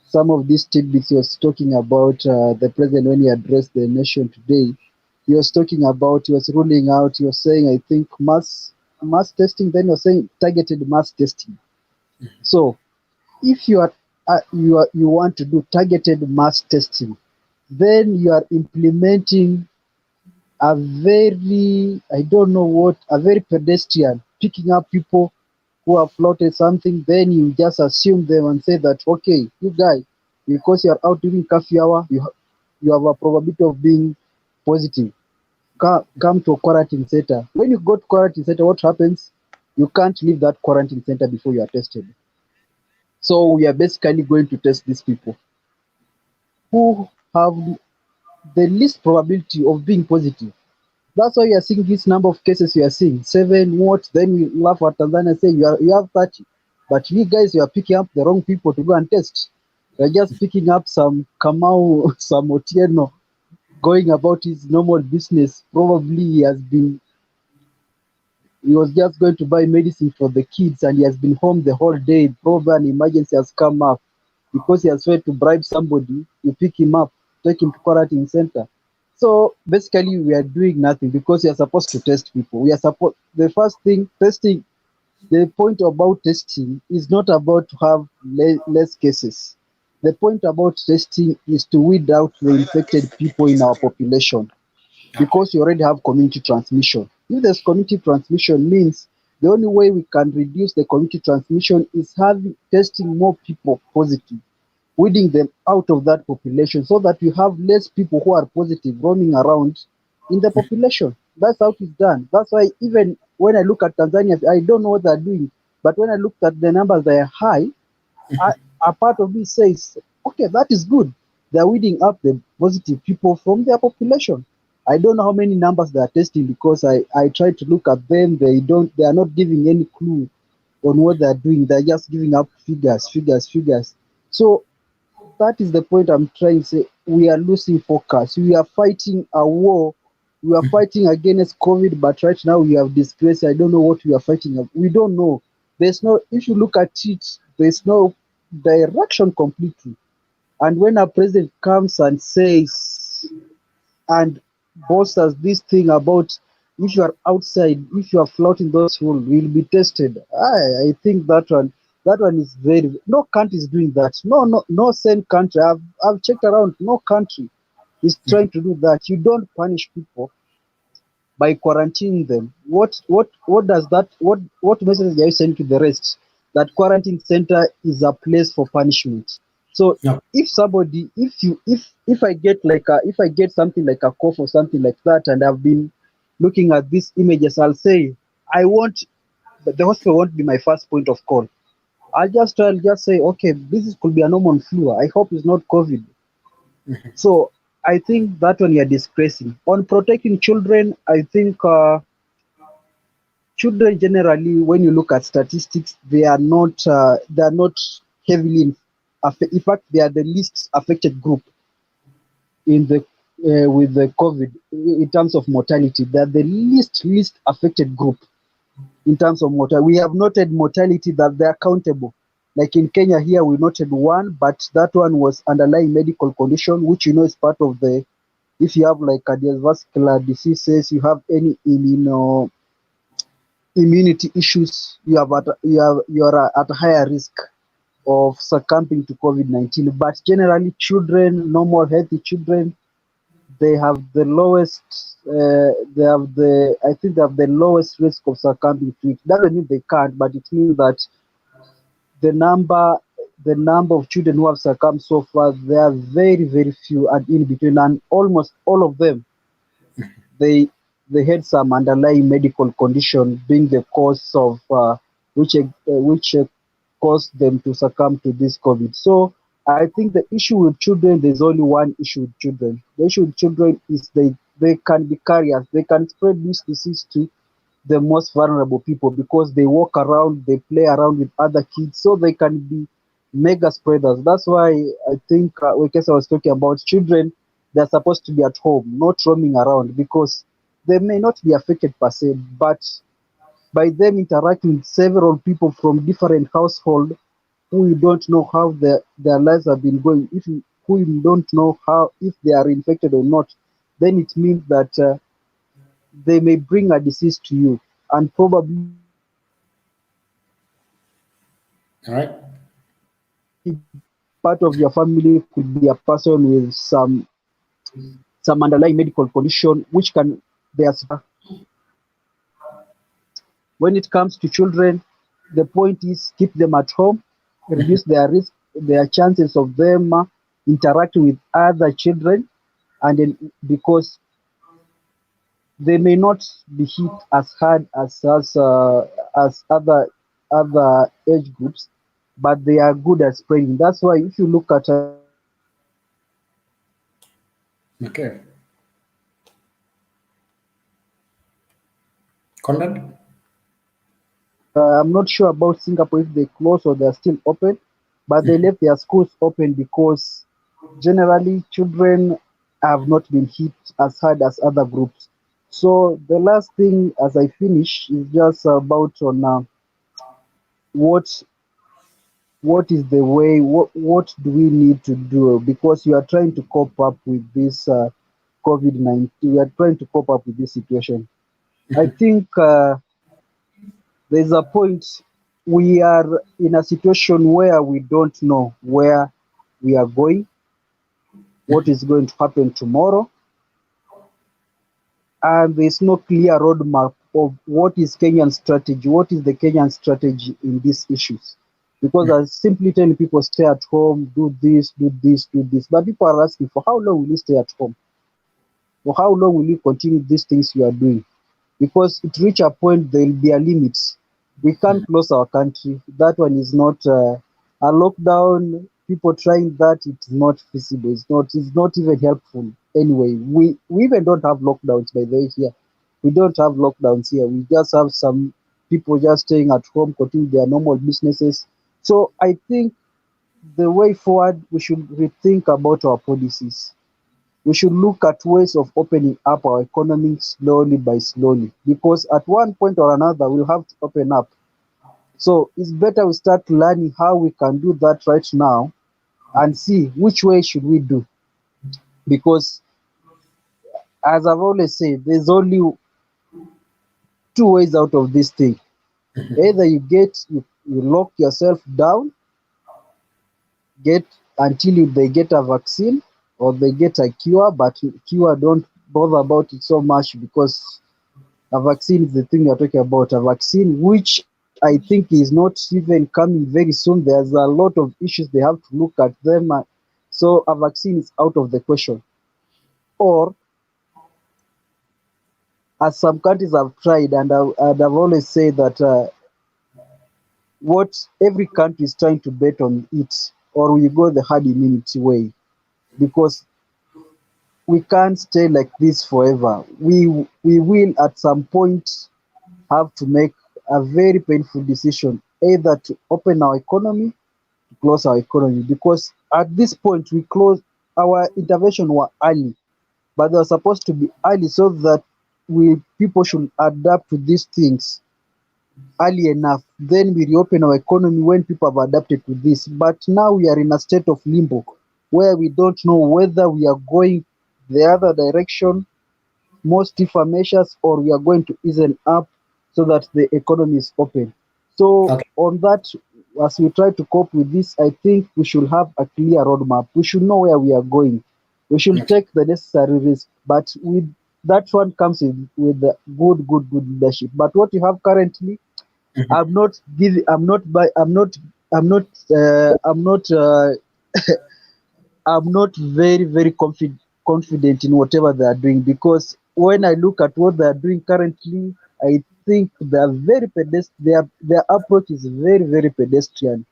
some of these tidbits he was talking about the president when he addressed the nation today. He was talking about, he was ruling out, he was saying, I think mass testing, then he was saying targeted mass testing. So if you want to do targeted mass testing, then you are implementing a very, I don't know what, a very pedestrian, picking up people who have floated something, then you just assume them and say that, okay, you guys, because you're out during curfew hour, you have a probability of being positive. Come to a quarantine center. When you go to quarantine center, what happens? You can't leave that quarantine center before you are tested. So we are basically going to test these people who have the least probability of being positive. That's why you are seeing this number of cases you are seeing. 7, what? Then we laugh at Tanzania and say you have 30. But you guys, you are picking up the wrong people to go and test. You're just picking up some Kamau, some Otieno, going about his normal business. Probably he has been He was just going to buy medicine for the kids, and he has been home the whole day. Probably an emergency has come up because he has tried to bribe somebody to pick him up, take him to quarantine center. So basically, we are doing nothing because we are supposed to test people. We are supposed the first thing testing. The point about testing is not about to have less cases. The point about testing is to weed out the infected people in our population Okay. because you already have community transmission. If there's community transmission means the only way we can reduce the community transmission is having testing more people positive, weeding them out of that population so that we have less people who are positive roaming around in the population. That's how it's done. That's why even when I look at Tanzania, I don't know what they're doing, but when I look at the numbers, they are high. I, a part of me says, okay, that is good. They're weeding up the positive people from their population. I don't know how many numbers they are testing because I try to look at them. They are not giving any clue on what they're doing. They're just giving up figures. So that is the point I'm trying to say. We are losing focus. We are fighting a war. We are fighting against COVID, but right now we have disgrace. I don't know what we are fighting. We don't know. There's no, if you look at it, there's no direction completely. And when a president comes and says, and boasts us this thing about if you are outside, if you are flouting those rules, will be tested. I think that one is very, no country is doing that. No same country. I've checked around. No country is trying to do that. You don't punish people by quarantining them. What does that what message are you sending to the rest? That quarantine center is a place for punishment. So No. if somebody, if I get like a, if I get something like a cough or something like that, and I've been looking at these images, I'll say I want, but the hospital won't be my first point of call. I'll just say, okay, could be a normal flu. I hope it's not COVID. So I think that one you're disgracing. On protecting children, I think children generally, when you look at statistics, they are not heavily in fact, they are the least affected group in the with the COVID in terms of mortality. They are the least affected group in terms of mortality. We have noted mortality that they are countable. Like in Kenya here, we noted one, but that one was underlying medical condition, which is part of the, if you have like cardiovascular diseases, you have any immunity issues, you are at a higher risk of succumbing to COVID-19. But generally, children, normal healthy children, they have the lowest. I think they have the lowest risk of succumbing to it. Doesn't mean they can't, but it means that the number the number of children who have succumbed so far, they are very few and in between, and almost all of them, they had some underlying medical condition being the cause of which caused them to succumb to this COVID. So I think the issue with children, there's only one issue with children. The issue with children is they can be carriers. They can spread this disease to the most vulnerable people because they walk around, they play around with other kids, so they can be mega spreaders. That's why I think Wekesa was talking about children. They're supposed to be at home, not roaming around, because they may not be affected per se, but by them interacting with several people from different households who you don't know how their lives have been going, who you don't know how if they are infected or not, then it means that they may bring a disease to you, and probably All right. part of your family could be a person with some underlying medical condition which can their when it comes to children, the point is keep them at home, reduce their risk, their chances of them interacting with other children, and then because they may not be hit as hard as other age groups, but they are good at spreading. That's why if you look at Okay. Conrad? I'm not sure about Singapore if they close or they're still open, but they left their schools open because generally children have not been hit as hard as other groups. So the last thing as I finish is just about on what what is the way, what do we need to do, because you are trying to cope up with this COVID-19. We are trying to cope up with this situation. I think there's a point, we are in a situation where we don't know where we are going, what is going to happen tomorrow, and there's no clear roadmap of what is Kenyan strategy, what is the Kenyan strategy in these issues. Because I simply telling people stay at home, do this, do this, do this. But people are asking, for how long will you stay at home? For how long will you continue these things you are doing? Because it reach a point there will be a limit. We can't close our country. That one is not a lockdown. People trying that, it's not feasible. It's not even helpful. Anyway, we even don't have lockdowns by the way here. We don't have lockdowns here. We just have some people just staying at home, continuing their normal businesses. So I think the way forward, we should rethink about our policies. We should look at ways of opening up our economy slowly by slowly, because at one point or another we'll have to open up. So it's better we start learning how we can do that right now and see which way should we do. Because as I've always said, there's only two ways out of this thing. Either you lock yourself down, get until they get a vaccine, or they get a cure, but cure don't bother about it so much, because a vaccine is the thing you're talking about. A vaccine, which I think is not even coming very soon. There's a lot of issues they have to look at them. So a vaccine is out of the question. Or, as some countries have tried, and I've always said that what every country is trying to bet on it, or we go the herd immunity way, because we can't stay like this forever. We will at some point have to make a very painful decision, either to open our economy, to close our economy. Because at this point, we close our intervention were early, but they were supposed to be early so that we people should adapt to these things early enough. Then we reopen our economy when people have adapted to this. But now we are in a state of limbo where we don't know whether we are going the other direction, more stiffer measures, or we are going to ease up so that the economy is open. So Okay. on that, as we try to cope with this, I think we should have a clear roadmap. We should know where we are going. We should Okay. take the necessary risk, but with that one comes with the good leadership. But what you have currently, Mhm. I'm not giving. I'm not by. I'm not. I'm not. I'm not. I'm not very confident in whatever they are doing, because when I look at what they are doing currently, I think they are very their approach is very pedestrian,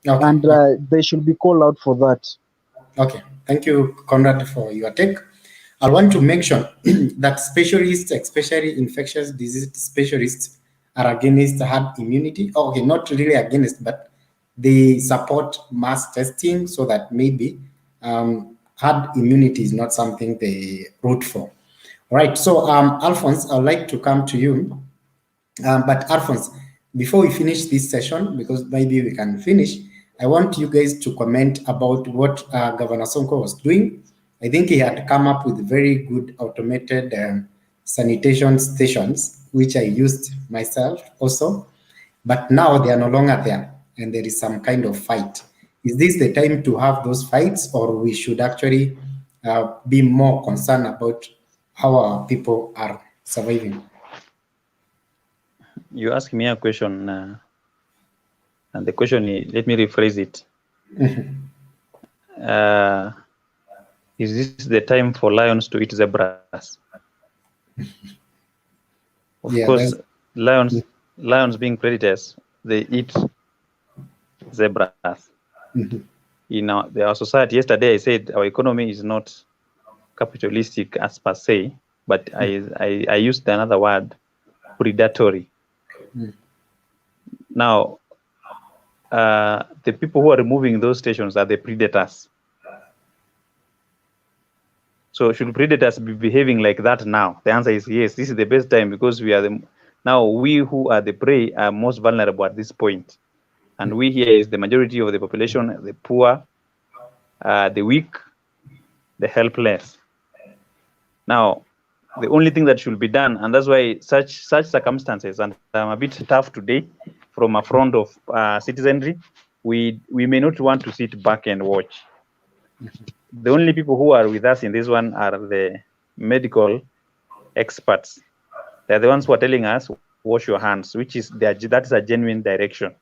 Okay. and they should be called out for that. Okay. Thank you, Conrad, for your take. I want to mention that specialists, especially infectious disease specialists, are against herd immunity. Okay, not really against, but they support mass testing so that maybe herd immunity is not something they root for. All right. So, Alphonse, I'd like to come to you. But Alphonse, before we finish this session, because maybe we can finish, I want you guys to comment about what Governor Sonko was doing. I think he had come up with very good automated sanitation stations, which I used myself also. But now they are no longer there, and there is some kind of fight. Is this the time to have those fights, or we should actually be more concerned about how our people are surviving? You asked me a question, and the question is, let me rephrase it. Is this the time for lions to eat zebras? Of Yeah, course, that's lions being predators, they eat zebras. mhm. In our society, yesterday I said our economy is not capitalistic as per se, but I used another word, predatory. Now, the people who are removing those stations are the predators. So should predators be behaving like that now? The answer is yes. This is the best time because we who are the prey are most vulnerable at this point. And we here is the majority of the population, the poor, the weak, the helpless. Now, the only thing that should be done, and that's why such circumstances, and I'm a bit tough today from a front of citizenry, we may not want to sit back and watch. The only people who are with us in this one are the medical experts. They're the ones who are telling us, wash your hands, which is that's a genuine direction.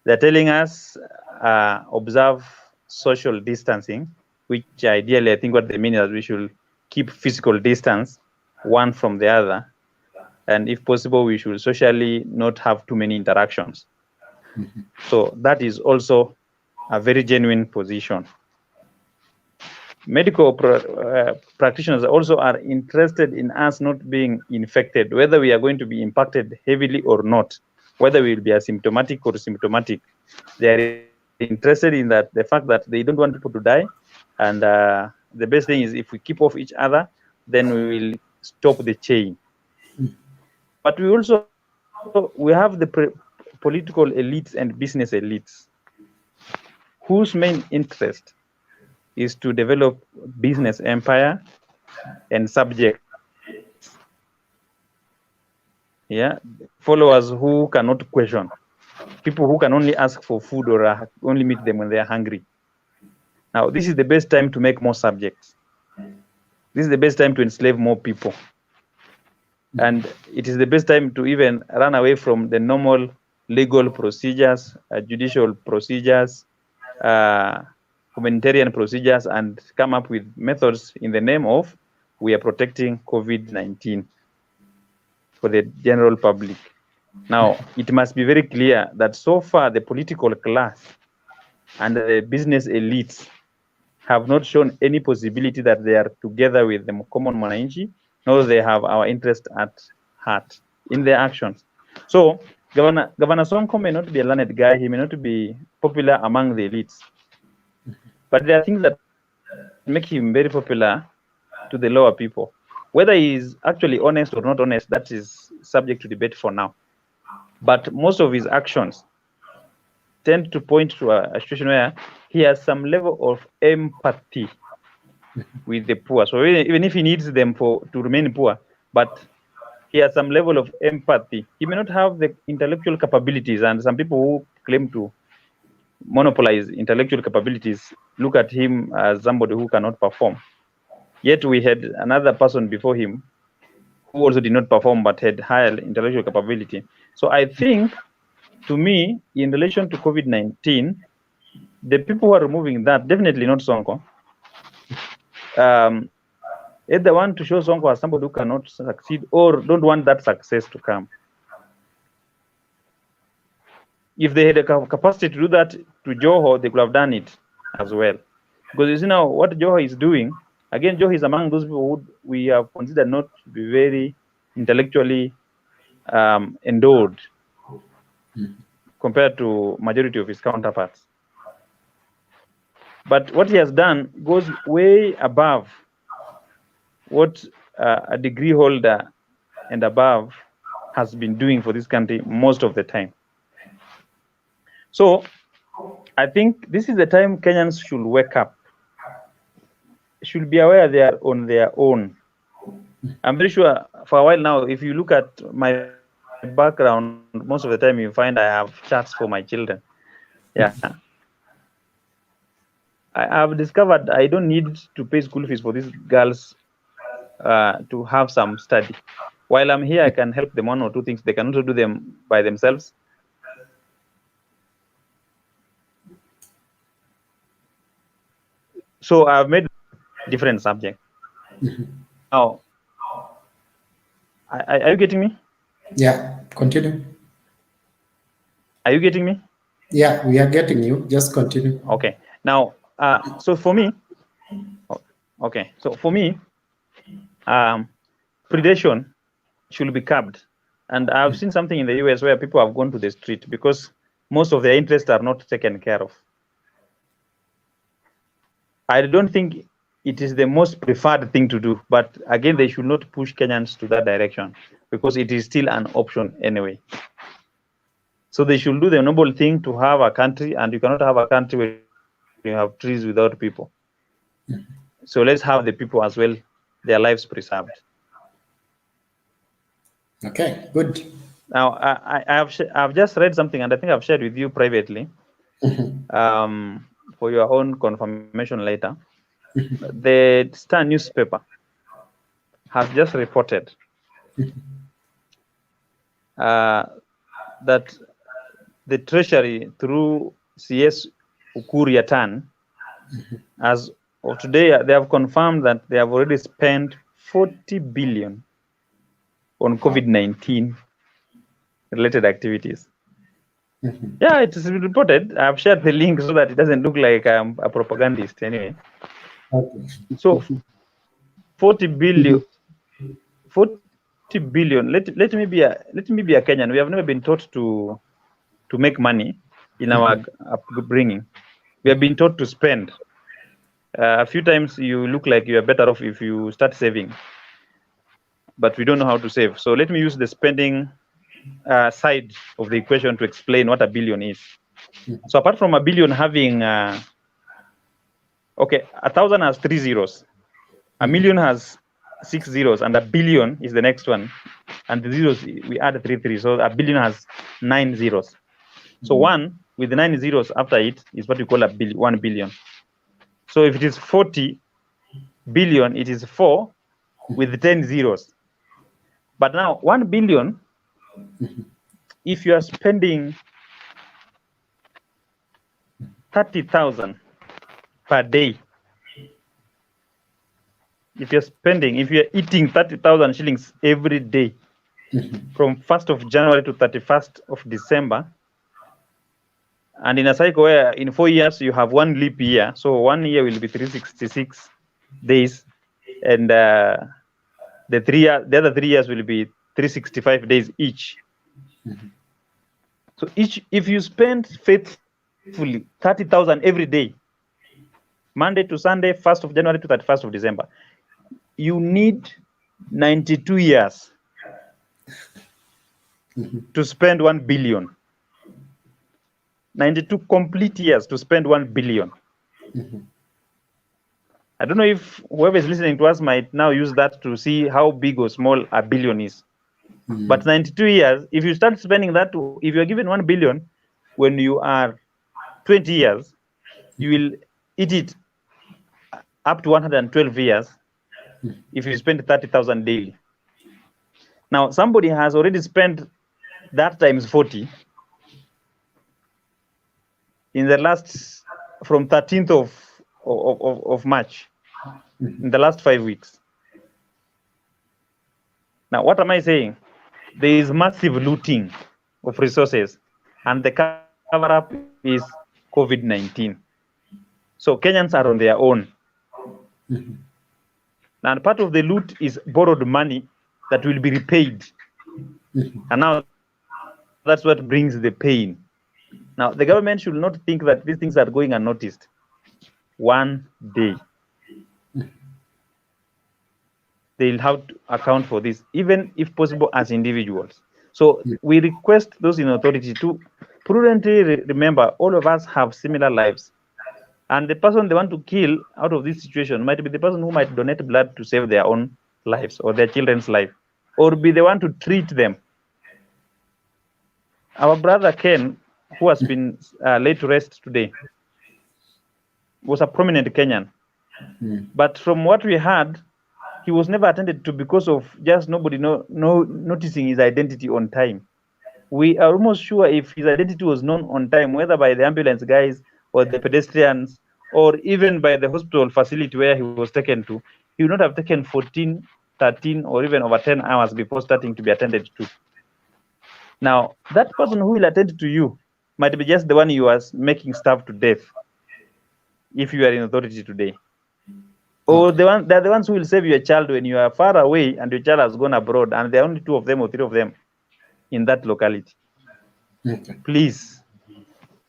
They're telling us observe social distancing, which ideally I think what they mean is we should keep physical distance one from the other, and if possible we should socially not have too many interactions. So that is also a very genuine position. Medical practitioners also are interested in us not being infected, whether we are going to be impacted heavily or not, whether we will be asymptomatic or symptomatic. They are interested in that, the fact that they don't want people to die, and the best thing is if we keep off each other, then we will stop the chain. But we also have the political elites and business elites whose main interest is to develop business empire and subjects. Yeah, followers who cannot question, people who can only ask for food or only meet them when they are hungry. Now, this is the best time to make more subjects. This is the best time to enslave more people. And it is the best time to even run away from the normal legal procedures, judicial procedures, humanitarian procedures, and come up with methods in the name of we are protecting COVID-19 for the general public. Now, it must be very clear that so far the political class and the business elites have not shown any possibility that they are together with the common mwananchi, nor they have our interest at heart in their actions. So Governor Sonko may not be a learned guy, he may not be popular among the elites, but there are things that make him very popular to the lower people. Whether he is actually honest or not honest, that is subject to debate for now. But most of his actions tend to point to a situation where he has some level of empathy with the poor. So even if he needs them to remain poor, but he has some level of empathy. He may not have the intellectual capabilities, and some people who claim to monopolize intellectual capabilities look at him as somebody who cannot perform. Yet we had another person before him who also did not perform but had higher intellectual capability. So I think, to me, in relation to COVID-19, the people who are removing that, definitely not Sonko, either want to show Sonko as somebody who cannot succeed or don't want that success to come. If they had a capacity to do that to Joho, they could have done it as well. Because you see now what Joho is doing, again, Joho is among those people who we have considered not to be very intellectually endowed compared to majority of his counterparts. But what he has done goes way above what a degree holder and above has been doing for this country most of the time. So I think this is the time Kenyans should wake up, should be aware they are on their own. I'm very sure for a while now, if you look at my background, most of the time you find I have chats for my children. Yeah. I have discovered I don't need to pay school fees for these girls to have some study. While I'm here, I can help them one or two things. They can also do them by themselves. So I've made different subjects. Now, are you getting me? Yeah, continue. Are you getting me? Yeah, we are getting you. Just continue. Okay. Now, so for me, predation should be curbed. And I've seen something in the US where people have gone to the street because most of their interests are not taken care of. I don't think it is the most preferred thing to do. But again, they should not push Kenyans to that direction because it is still an option anyway. So they should do the noble thing to have a country, and you cannot have a country where you have trees without people. So let's have the people as well, their lives preserved. Okay, good. Now, I've just read something, and I think I've shared with you privately for your own confirmation later. The Star newspaper has just reported that the Treasury, through CS Ukur Yatan, as of today, they have confirmed that they have already spent 40 billion on COVID-19 related activities. Yeah, it is reported. I've shared the link so that it doesn't look like I'm a propagandist anyway. Okay. So 40 billion. 40 billion. Let me be a Kenyan. We have never been taught to make money in our upbringing. We have been taught to spend. A few times you look like you are better off if you start saving, but we don't know how to save. So let me use the spending side of the equation to explain what a billion is. So apart from a billion having, okay, 1,000 has 3 zeros, a million has 6 zeros, and a billion is the next one. And the zeros, we add 3. So a billion has 9 zeros. So 1 with the 9 zeros after it is what we call 1 billion. So if it is 40 billion, it is 4 with 10 zeros. But now 1 billion, if you are spending 30,000 per day, if you're eating 30,000 shillings every day from 1st of January to 31st of December, and in a cycle where in 4 years you have 1 leap year, so 1 year will be 366 days, and the other 3 years will be 365 days each. So if you spend faithfully 30,000 every day, Monday to Sunday, 1st of January to 31st of December, you need 92 years to spend 1 billion. 92 complete years to spend 1 billion. I don't know if whoever is listening to us might now use that to see how big or small a billion is. But 92 years, if you start spending that, if you're given 1 billion when you are 20 years, you will eat it up to 112 years if you spend 30,000 daily. Now, somebody has already spent that times 40 in the last, from 13th of March, in the last 5 weeks. Now, what am I saying? There is massive looting of resources, and the cover-up is COVID-19. So Kenyans are on their own. And part of the loot is borrowed money that will be repaid. And now that's what brings the pain. Now, the government should not think that these things are going unnoticed. One day, they'll have to account for this, even if possible as individuals. So we request those in authority to prudently remember all of us have similar lives. And the person they want to kill out of this situation might be the person who might donate blood to save their own lives or their children's life, or be the one to treat them. Our brother Ken, who has been laid to rest today, was a prominent Kenyan. But from what we heard, he was never attended to because of just nobody noticing his identity on time. We are almost sure if his identity was known on time, whether by the ambulance guys or the pedestrians, or even by the hospital facility where he was taken to, he would not have taken 14, 13, or even over 10 hours before starting to be attended to. Now, that person who will attend to you might be just the one you are making starve to death if you are in authority today. Or they're the ones who will save your child when you are far away and your child has gone abroad, and there are only 2 of them or 3 of them in that locality. Please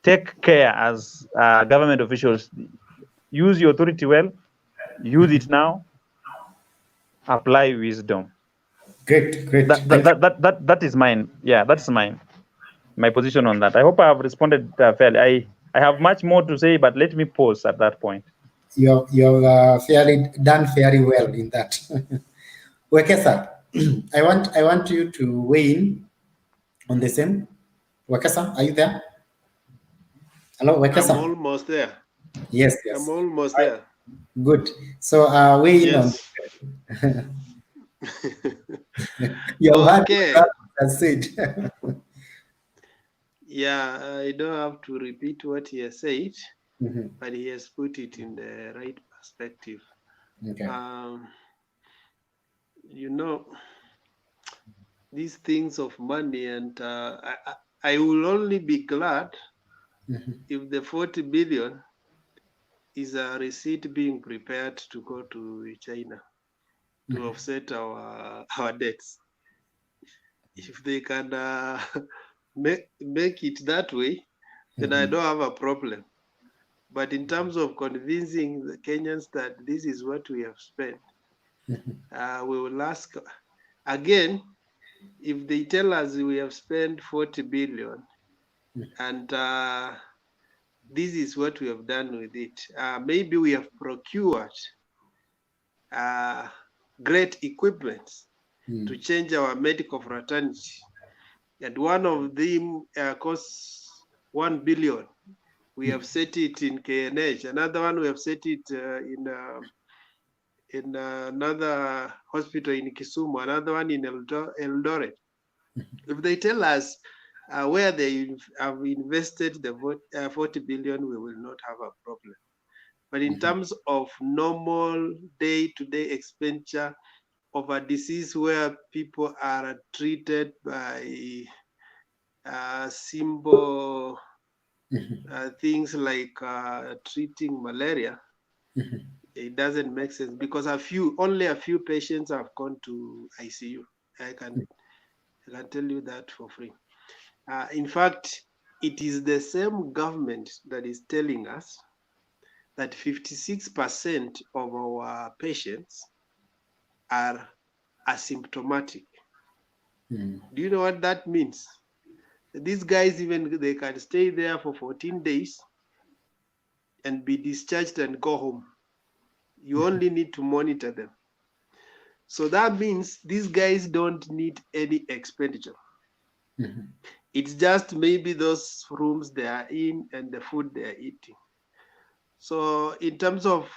take care as government officials. Use your authority well. use it now, apply wisdom. Great, great. That is mine. Yeah, that's my position on that. I hope I have responded fairly. I have much more to say, but let me pause at that point. You've fairly done very well in that. Wekesa, I want you to weigh in on the same. Wekesa, are you there? Hello, Wekesa. I'm almost there. Yes, I'm yes. almost there. Good. So weigh in on. Yes. You've heard Okay. what has said. Yeah, I don't have to repeat what he has said, Mhm. but he has put it in the right perspective. Okay. You know, these things of money, and I will only be glad if the 40 billion is a receipt being prepared to go to China to offset our debts. If they can make it that way, then I don't have a problem. But in terms of convincing the Kenyans that this is what we have spent, we will ask again, if they tell us we have spent 40 billion and this is what we have done with it, maybe we have procured great equipment to change our medical fraternity. And one of them costs 1 billion. We have set it in KNH. Another one, we have set it in another hospital in Kisumu. Another one in Eldoret. If they tell us where they have invested the 40 billion, we will not have a problem. But in terms of normal day-to-day expenditure of a disease where people are treated by simple things like treating malaria, it doesn't make sense because only a few patients have gone to ICU. I can tell you that for free. In fact, it is the same government that is telling us that 56% of our patients are asymptomatic. Do you know what that means? These guys, even they can stay there for 14 days and be discharged and go home. You only need to monitor them. So that means these guys don't need any expenditure. It's just maybe those rooms they are in and the food they are eating. So in terms of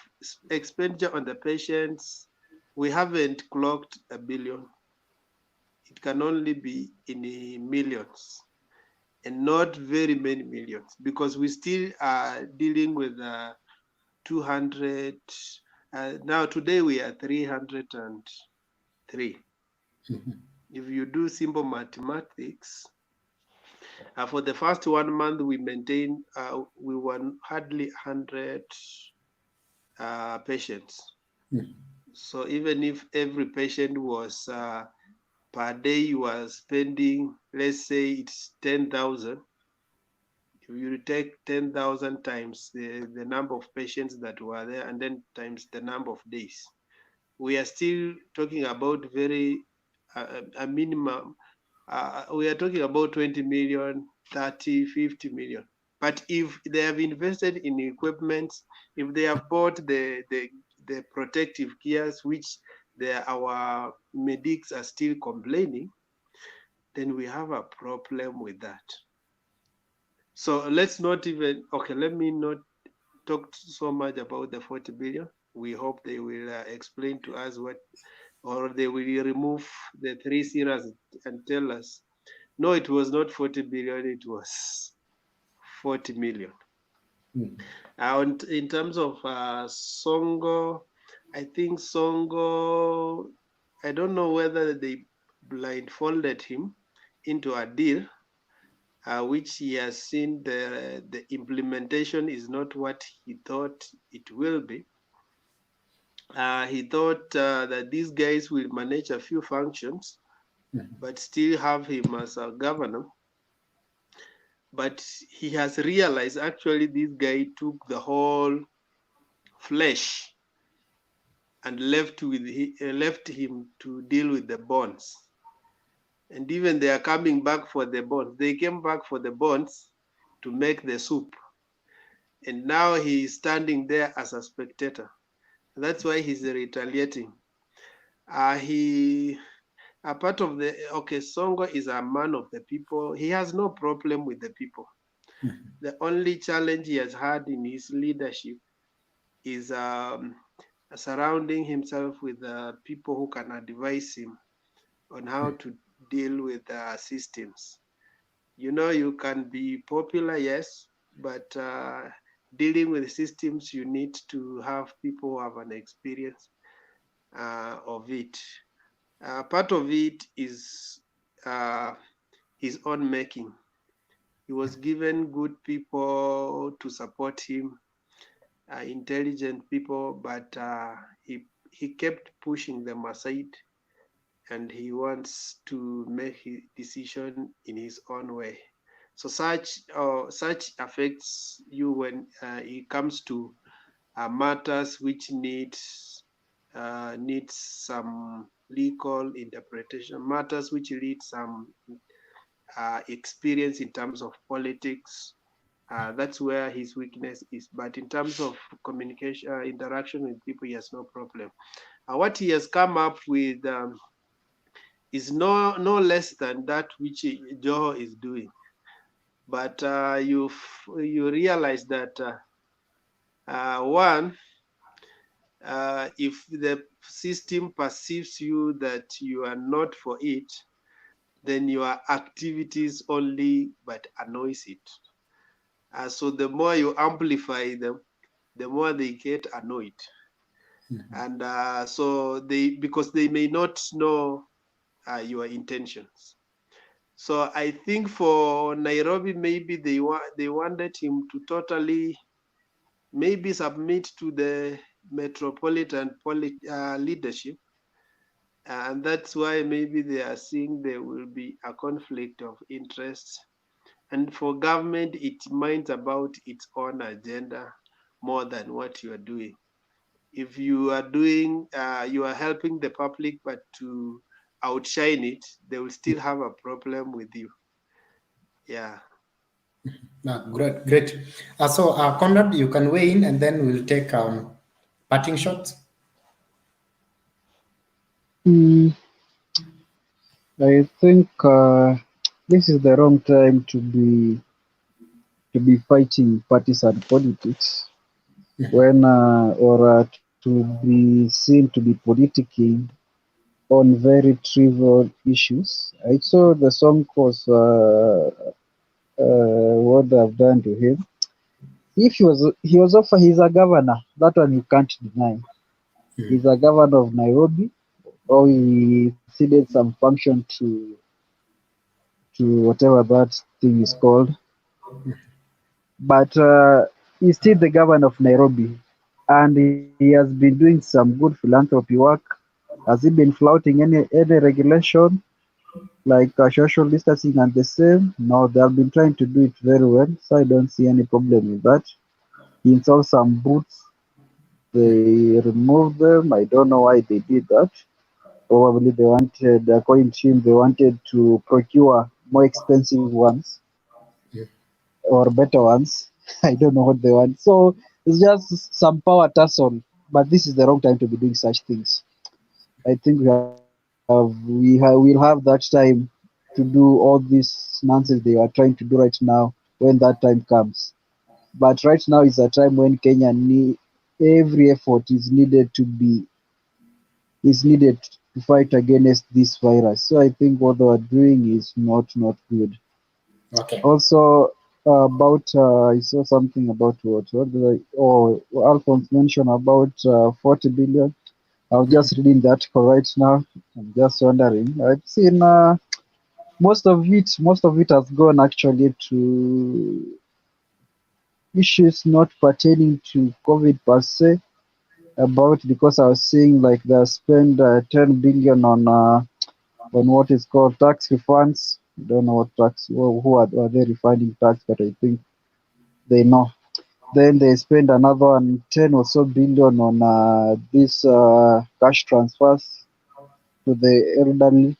expenditure on the patients, we haven't clocked a billion. It can only be in the millions and not very many millions because we still are dealing with 200. Now today we are 303. If you do simple mathematics, for the first 1 month we maintained, we were hardly 100 patients. So even if every patient was per day you are spending, let's say it's 10,000. If you take 10,000 times the number of patients that were there and then times the number of days, we are still talking about a minimum. We are talking about 20 million, 30, 50 million. But if they have invested in equipment, if they have bought the protective gears, which our medics are still complaining, then we have a problem with that. So let's not even, let me not talk so much about the 40 billion. We hope they will explain to us or they will remove the 3 zeros and tell us, no, it was not 40 billion, it was 40 million. And in terms of Songo, I think Songo, I don't know whether they blindfolded him into a deal, which he has seen the implementation is not what he thought it will be. He thought that these guys will manage a few functions, but still have him as a governor. But he has realized actually this guy took the whole flesh and left him to deal with the bonds. And even they are coming back for the bonds. They came back for the bonds to make the soup. And now he is standing there as a spectator. That's why he's retaliating. A part of Songo is a man of the people. He has no problem with the people. The only challenge he has had in his leadership is surrounding himself with people who can advise him on how to deal with systems. You can be popular, yes, but dealing with systems, you need to have people who have an experience of it. Part of it is his own making. He was given good people to support him, intelligent people, but he kept pushing them aside, and he wants to make his decision in his own way. So such affects you when it comes to matters which needs some legal interpretation, matters which need some experience in terms of politics. That's where his weakness is. But in terms of communication, interaction with people, he has no problem. What he has come up with is no less than that which Joho is doing. But you realize that one, if the system perceives you that you are not for it, then your activities only but annoys it. So the more you amplify them, the more they get annoyed. And so because they may not know your intentions. So I think for Nairobi, maybe they wanted him to totally maybe submit to the metropolitan leadership. And that's why maybe they are seeing there will be a conflict of interest. And for government, it minds about its own agenda more than what you are doing. If you are doing, you are helping the public, but to outshine it, they will still have a problem with you. Yeah. Great. So, Conrad, you can weigh in, and then we'll take parting shots. I think this is the wrong time to be fighting partisan politics when or to be seen to be politicking on very trivial issues. I saw the song was what they've done to him. If he's a governor, that one you can't deny. He's a governor of Nairobi, or he ceded some function to whatever that thing is called. But he's still the governor of Nairobi, and he has been doing some good philanthropy work. Has he been flouting any regulation like social distancing and the same? No, they have been trying to do it very well, so I don't see any problem with that. He installed some booths, they removed them. I don't know why they did that. Probably they wanted, according to him, they wanted to procure more expensive ones or better ones. I don't know what they want. So it's just some power tussle. But this is the wrong time to be doing such things. I think we'll have that time to do all this nonsense they are trying to do right now when that time comes. But right now is a time when Kenya every effort is needed to fight against this virus. So I think what they are doing is not good. Okay. Also about I saw something about what did Alphonse mentioned about 40 billion. I was just reading the article right now. I'm just wondering. I've seen most of it has gone actually to issues not pertaining to COVID per se. Because I was seeing like they spend 10 billion on what is called tax refunds. I don't know what tax. Who are they refunding tax? But I think they know. Then they spend another 10 or so billion on these cash transfers to the elderly.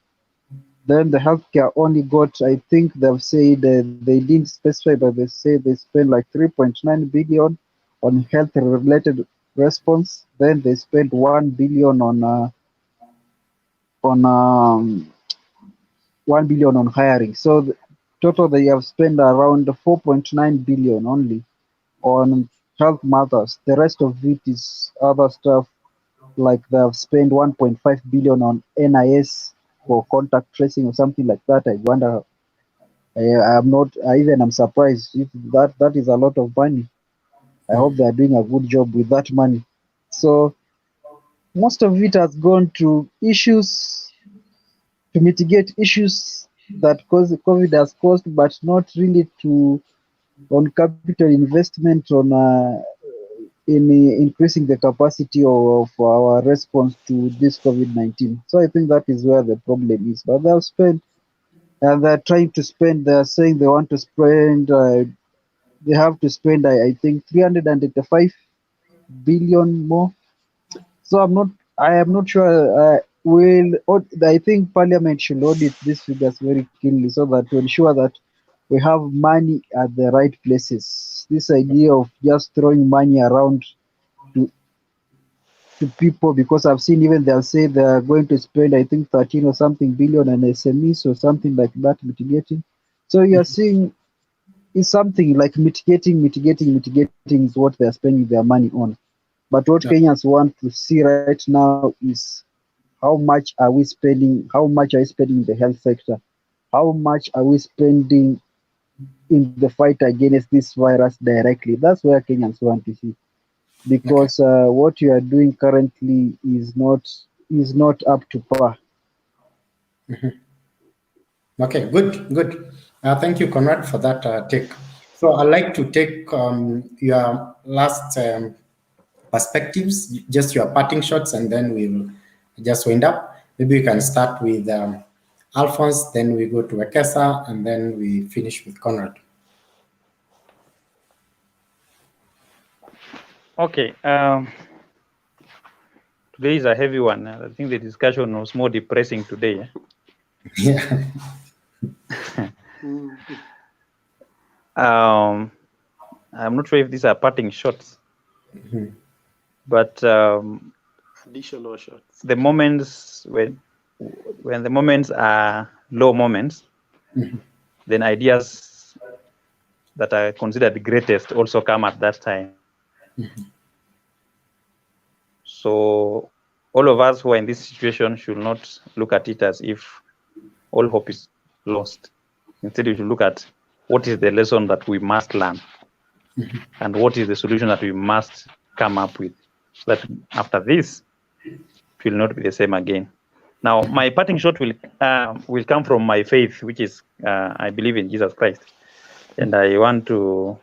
Then the healthcare only got, I think they've said they didn't specify, but they say they spent like 3.9 billion on health related response. Then they spent 1 billion on 1 billion on hiring. So total they have spent around 4.9 billion only on health matters. The rest of it is other stuff, like they have spent 1.5 billion on NIS for contact tracing or something like that. I wonder. I'm not. I'm surprised if that is a lot of money. I hope they are doing a good job with that money. So most of it has gone to issues to mitigate issues that COVID has caused, but not really to on capital investment on in increasing the capacity of our response to this COVID-19. So I think that is where the problem is. But they've spent and they're trying to spend. They're saying they want to spend. They have to spend. I think 385 billion more. So I am not sure. I think Parliament should audit these figures very keenly so that to ensure that we have money at the right places. This idea of just throwing money around to to people, because I've seen even they'll say they're going to spend I think 13 or something billion on SMEs or something like that mitigating. So you're seeing it's something like mitigating is what they're spending their money on. But what Kenyans want to see right now is how much are we spending? How much are we spending in the health sector? How much are we spending in the fight against this virus directly? That's where Kenyans want to see, because what you are doing currently is not up to par. Okay, good. Thank you, Conrad, for that take. So I'd like to take your last perspectives, just your parting shots, and then we'll just wind up. Maybe we can start with Alphonse, then we go to Ekesa, and then we finish with Conrad. Okay. Today is a heavy one. I think the discussion was more depressing today. Yeah. I'm not sure if these are parting shots, but additional shots. the moments when the moments are low moments, then ideas that are considered the greatest also come at that time. So all of us who are in this situation should not look at it as if all hope is lost. Instead, we should look at what is the lesson that we must learn and what is the solution that we must come up with, so that after this, it will not be the same again. Now, my parting shot will come from my faith, which is I believe in Jesus Christ. And I want to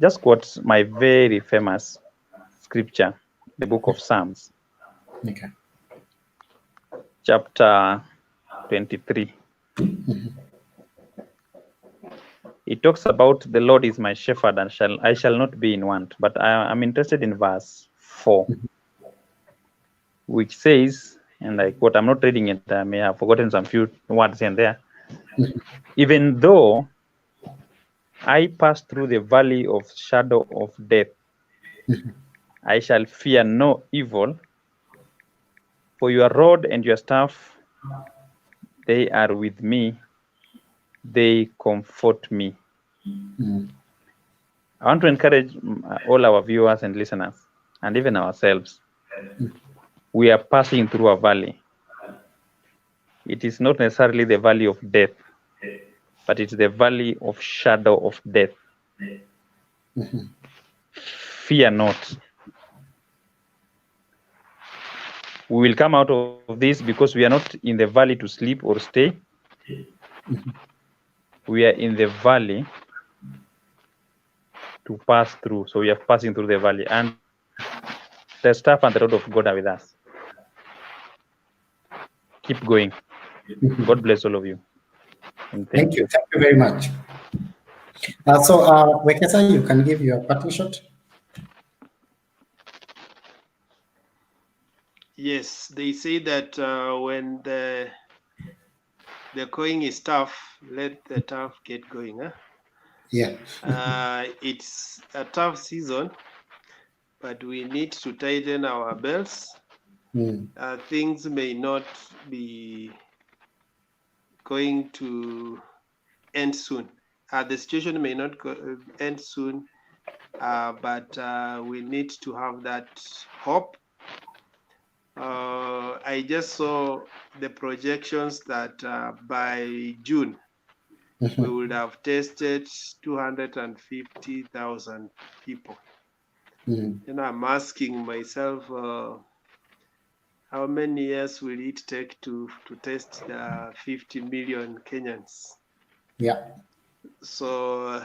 just quote my very famous scripture, the book of Psalms, chapter 23. It talks about the Lord is my shepherd and I shall not be in want. But I'm interested in verse 4, which says, and I quote, I'm not reading it, I may have forgotten some few words in there. Even though I pass through the valley of shadow of death, I shall fear no evil, for your rod and your staff, they are with me, they comfort me. I want to encourage all our viewers and listeners, and even ourselves. We are passing through a valley. It is not necessarily the valley of death, but it's the valley of shadow of death. Fear not. We will come out of this because we are not in the valley to sleep or stay. We are in the valley to pass through. So we are passing through the valley, and the staff and the rod of God are with us. Keep going. God bless all of you. And thank you. Thank you very much. Wekesa, you can give your parting shot. Yes, they say that when the going is tough, let the tough get going. Huh? Yeah. It's a tough season, but we need to tighten our belts. Things may not be going to end soon. The situation may not end soon, but we need to have that hope. I just saw the projections that by June we would have tested 250,000 people. And I'm asking myself, how many years will it take to test the 50 million Kenyans? Yeah. So,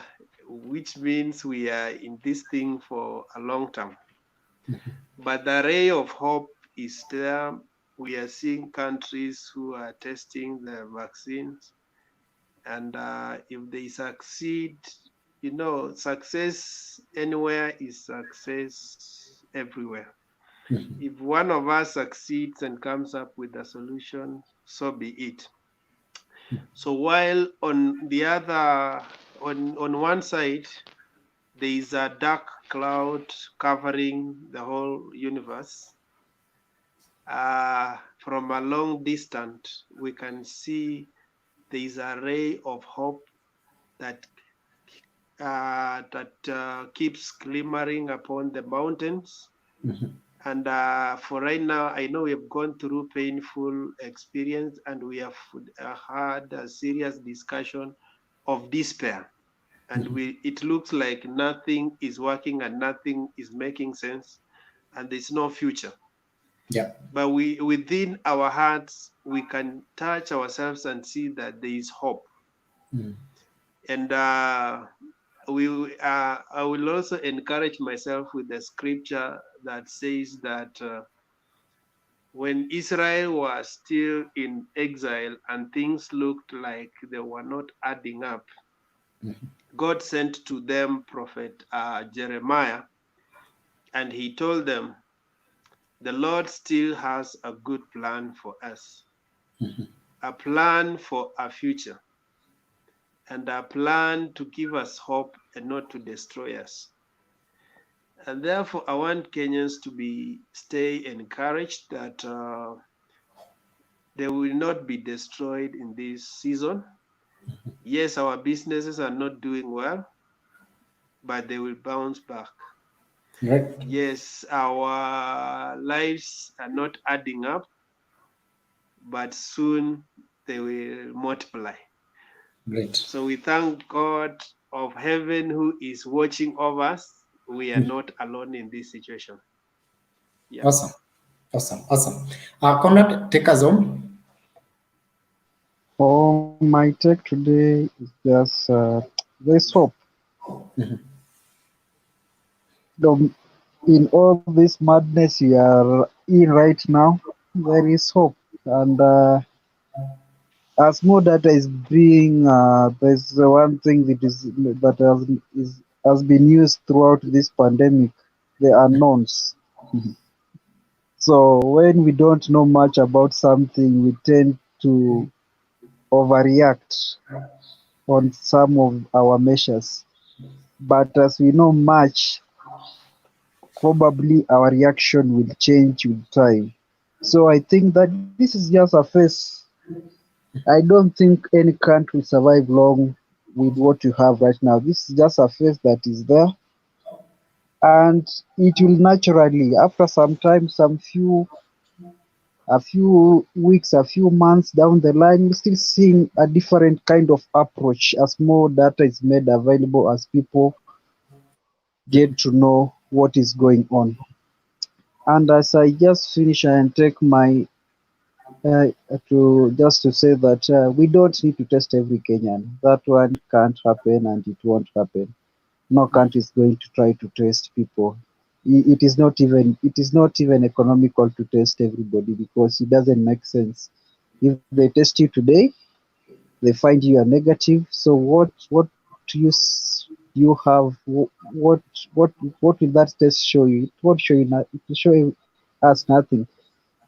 which means we are in this thing for a long time. But the ray of hope is there. We are seeing countries who are testing the vaccines, and if they succeed, success anywhere is success everywhere. If one of us succeeds and comes up with a solution, so be it. So while on the other, on one side, there is a dark cloud covering the whole universe. From a long distance, we can see there is a ray of hope that keeps glimmering upon the mountains. And for right now, I know we have gone through painful experience, and we have had a serious discussion of despair. And it looks like nothing is working and nothing is making sense, and there's no future. Yeah. But within our hearts, we can touch ourselves and see that there is hope. And I will also encourage myself with the scripture that says that when Israel was still in exile and things looked like they were not adding up, God sent to them prophet Jeremiah, and he told them, the Lord still has a good plan for us, a plan for our future, and a plan to give us hope and not to destroy us. And therefore, I want Kenyans to stay encouraged that they will not be destroyed in this season. Yes, our businesses are not doing well, but they will bounce back. Right. Yes, our lives are not adding up, but soon they will multiply. Great. So we thank God of heaven who is watching over us. We are not alone in this situation. Yeah. Awesome. Conrad, take us home. My take today is just there's hope. In all this madness we are in right now, there is hope. And as more data is being, there's one thing has been used throughout this pandemic, the unknowns. So when we don't know much about something, we tend to overreact on some of our measures. But as we know much, probably our reaction will change with time. So I think that this is just a phase. I don't think any country will survive long with what you have right now. This is just a phase that is there, and it will naturally, after some time, a few weeks, a few months down the line, we're still seeing a different kind of approach as more data is made available, as people get to know what is going on. And as I just finish and take my to say that we don't need to test every Kenyan. That one can't happen, and it won't happen. No country is going to try to test people. It is not even economical to test everybody, because it doesn't make sense. If they test you today, they find you are negative. So what you have, what what will that test show you? It won't show you it will show us nothing,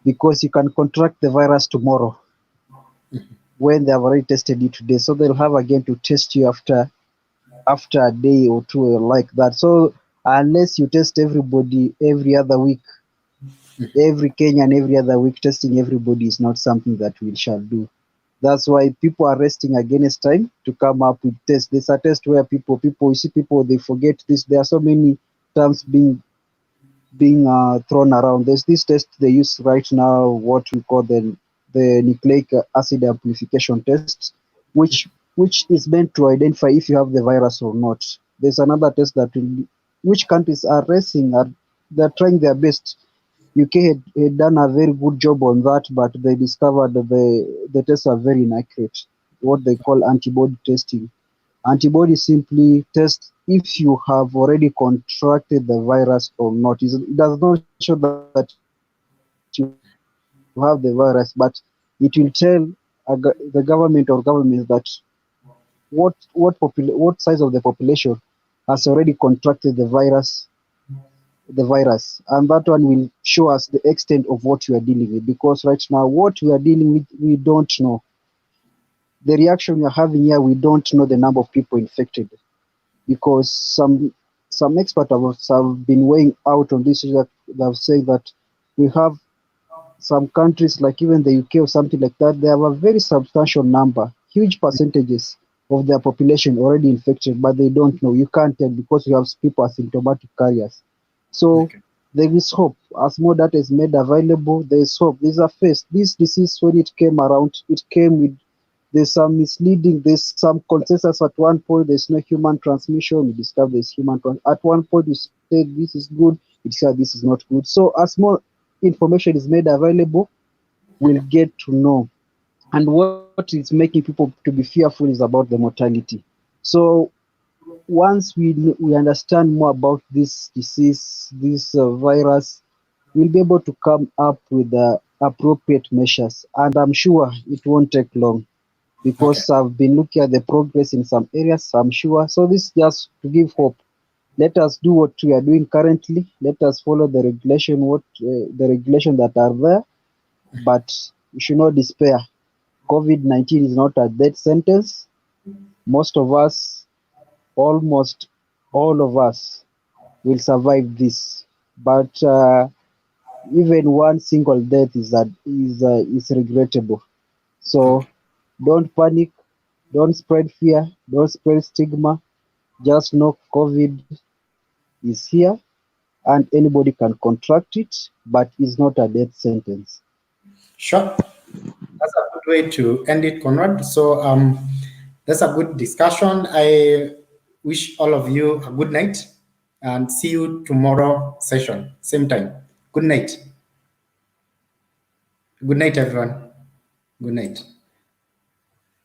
because you can contract the virus tomorrow when they have already tested you today. So they'll have again to test you after a day or two like that. So unless you test everybody every other week, every Kenyan every other week, testing everybody is not something that we shall do. That's why people are resting against time to come up with tests. There's a test where you see people, they forget this. There are so many terms being thrown around. There's this test they use right now, what we call the nucleic acid amplification test, which is meant to identify if you have the virus or not. There's another test which countries are racing, they're trying their best. UK had done a very good job on that, but they discovered the tests are very inaccurate. What they call antibody testing. Antibody simply tests if you have already contracted the virus or not. It does not show that you have the virus, but it will tell the government or governments that what size of the population has already contracted the virus, and that one will show us the extent of what we are dealing with. Because right now, what we are dealing with, we don't know the reaction we are having here. We don't know the number of people infected, because some experts have been weighing out on this issue, that they have said that we have some countries like even the UK or something like that, they have a very substantial number, huge percentages of their population already infected, but they don't know. You can't tell because you have people asymptomatic carriers. So Okay. there is hope. As more data is made available, there is hope. There's a face. This disease, when it came around, it came with, there's some misleading, there's some consensus at one point, there's no human transmission. We discovered there's at one point we said this is good, we discovered this is not good. So as more information is made available, we'll get to know. And what is making people to be fearful is about the mortality. So once we understand more about this disease, this virus, we'll be able to come up with appropriate measures. And I'm sure it won't take long, Okay. because I've been looking at the progress in some areas, I'm sure. So this is just to give hope. Let us do what we are doing currently. Let us follow the regulation that are there, but we should not despair. COVID-19 is not a death sentence. Most of us, almost all of us, will survive this. But even one single death is regrettable. So Okay. don't panic, don't spread fear, don't spread stigma. Just know COVID is here, and anybody can contract it, but it's not a death sentence. Sure. That's a good way to end it, Conrad. So that's a good discussion. I wish all of you a good night and see you tomorrow session, same time. Good night. Good night, everyone. Good night.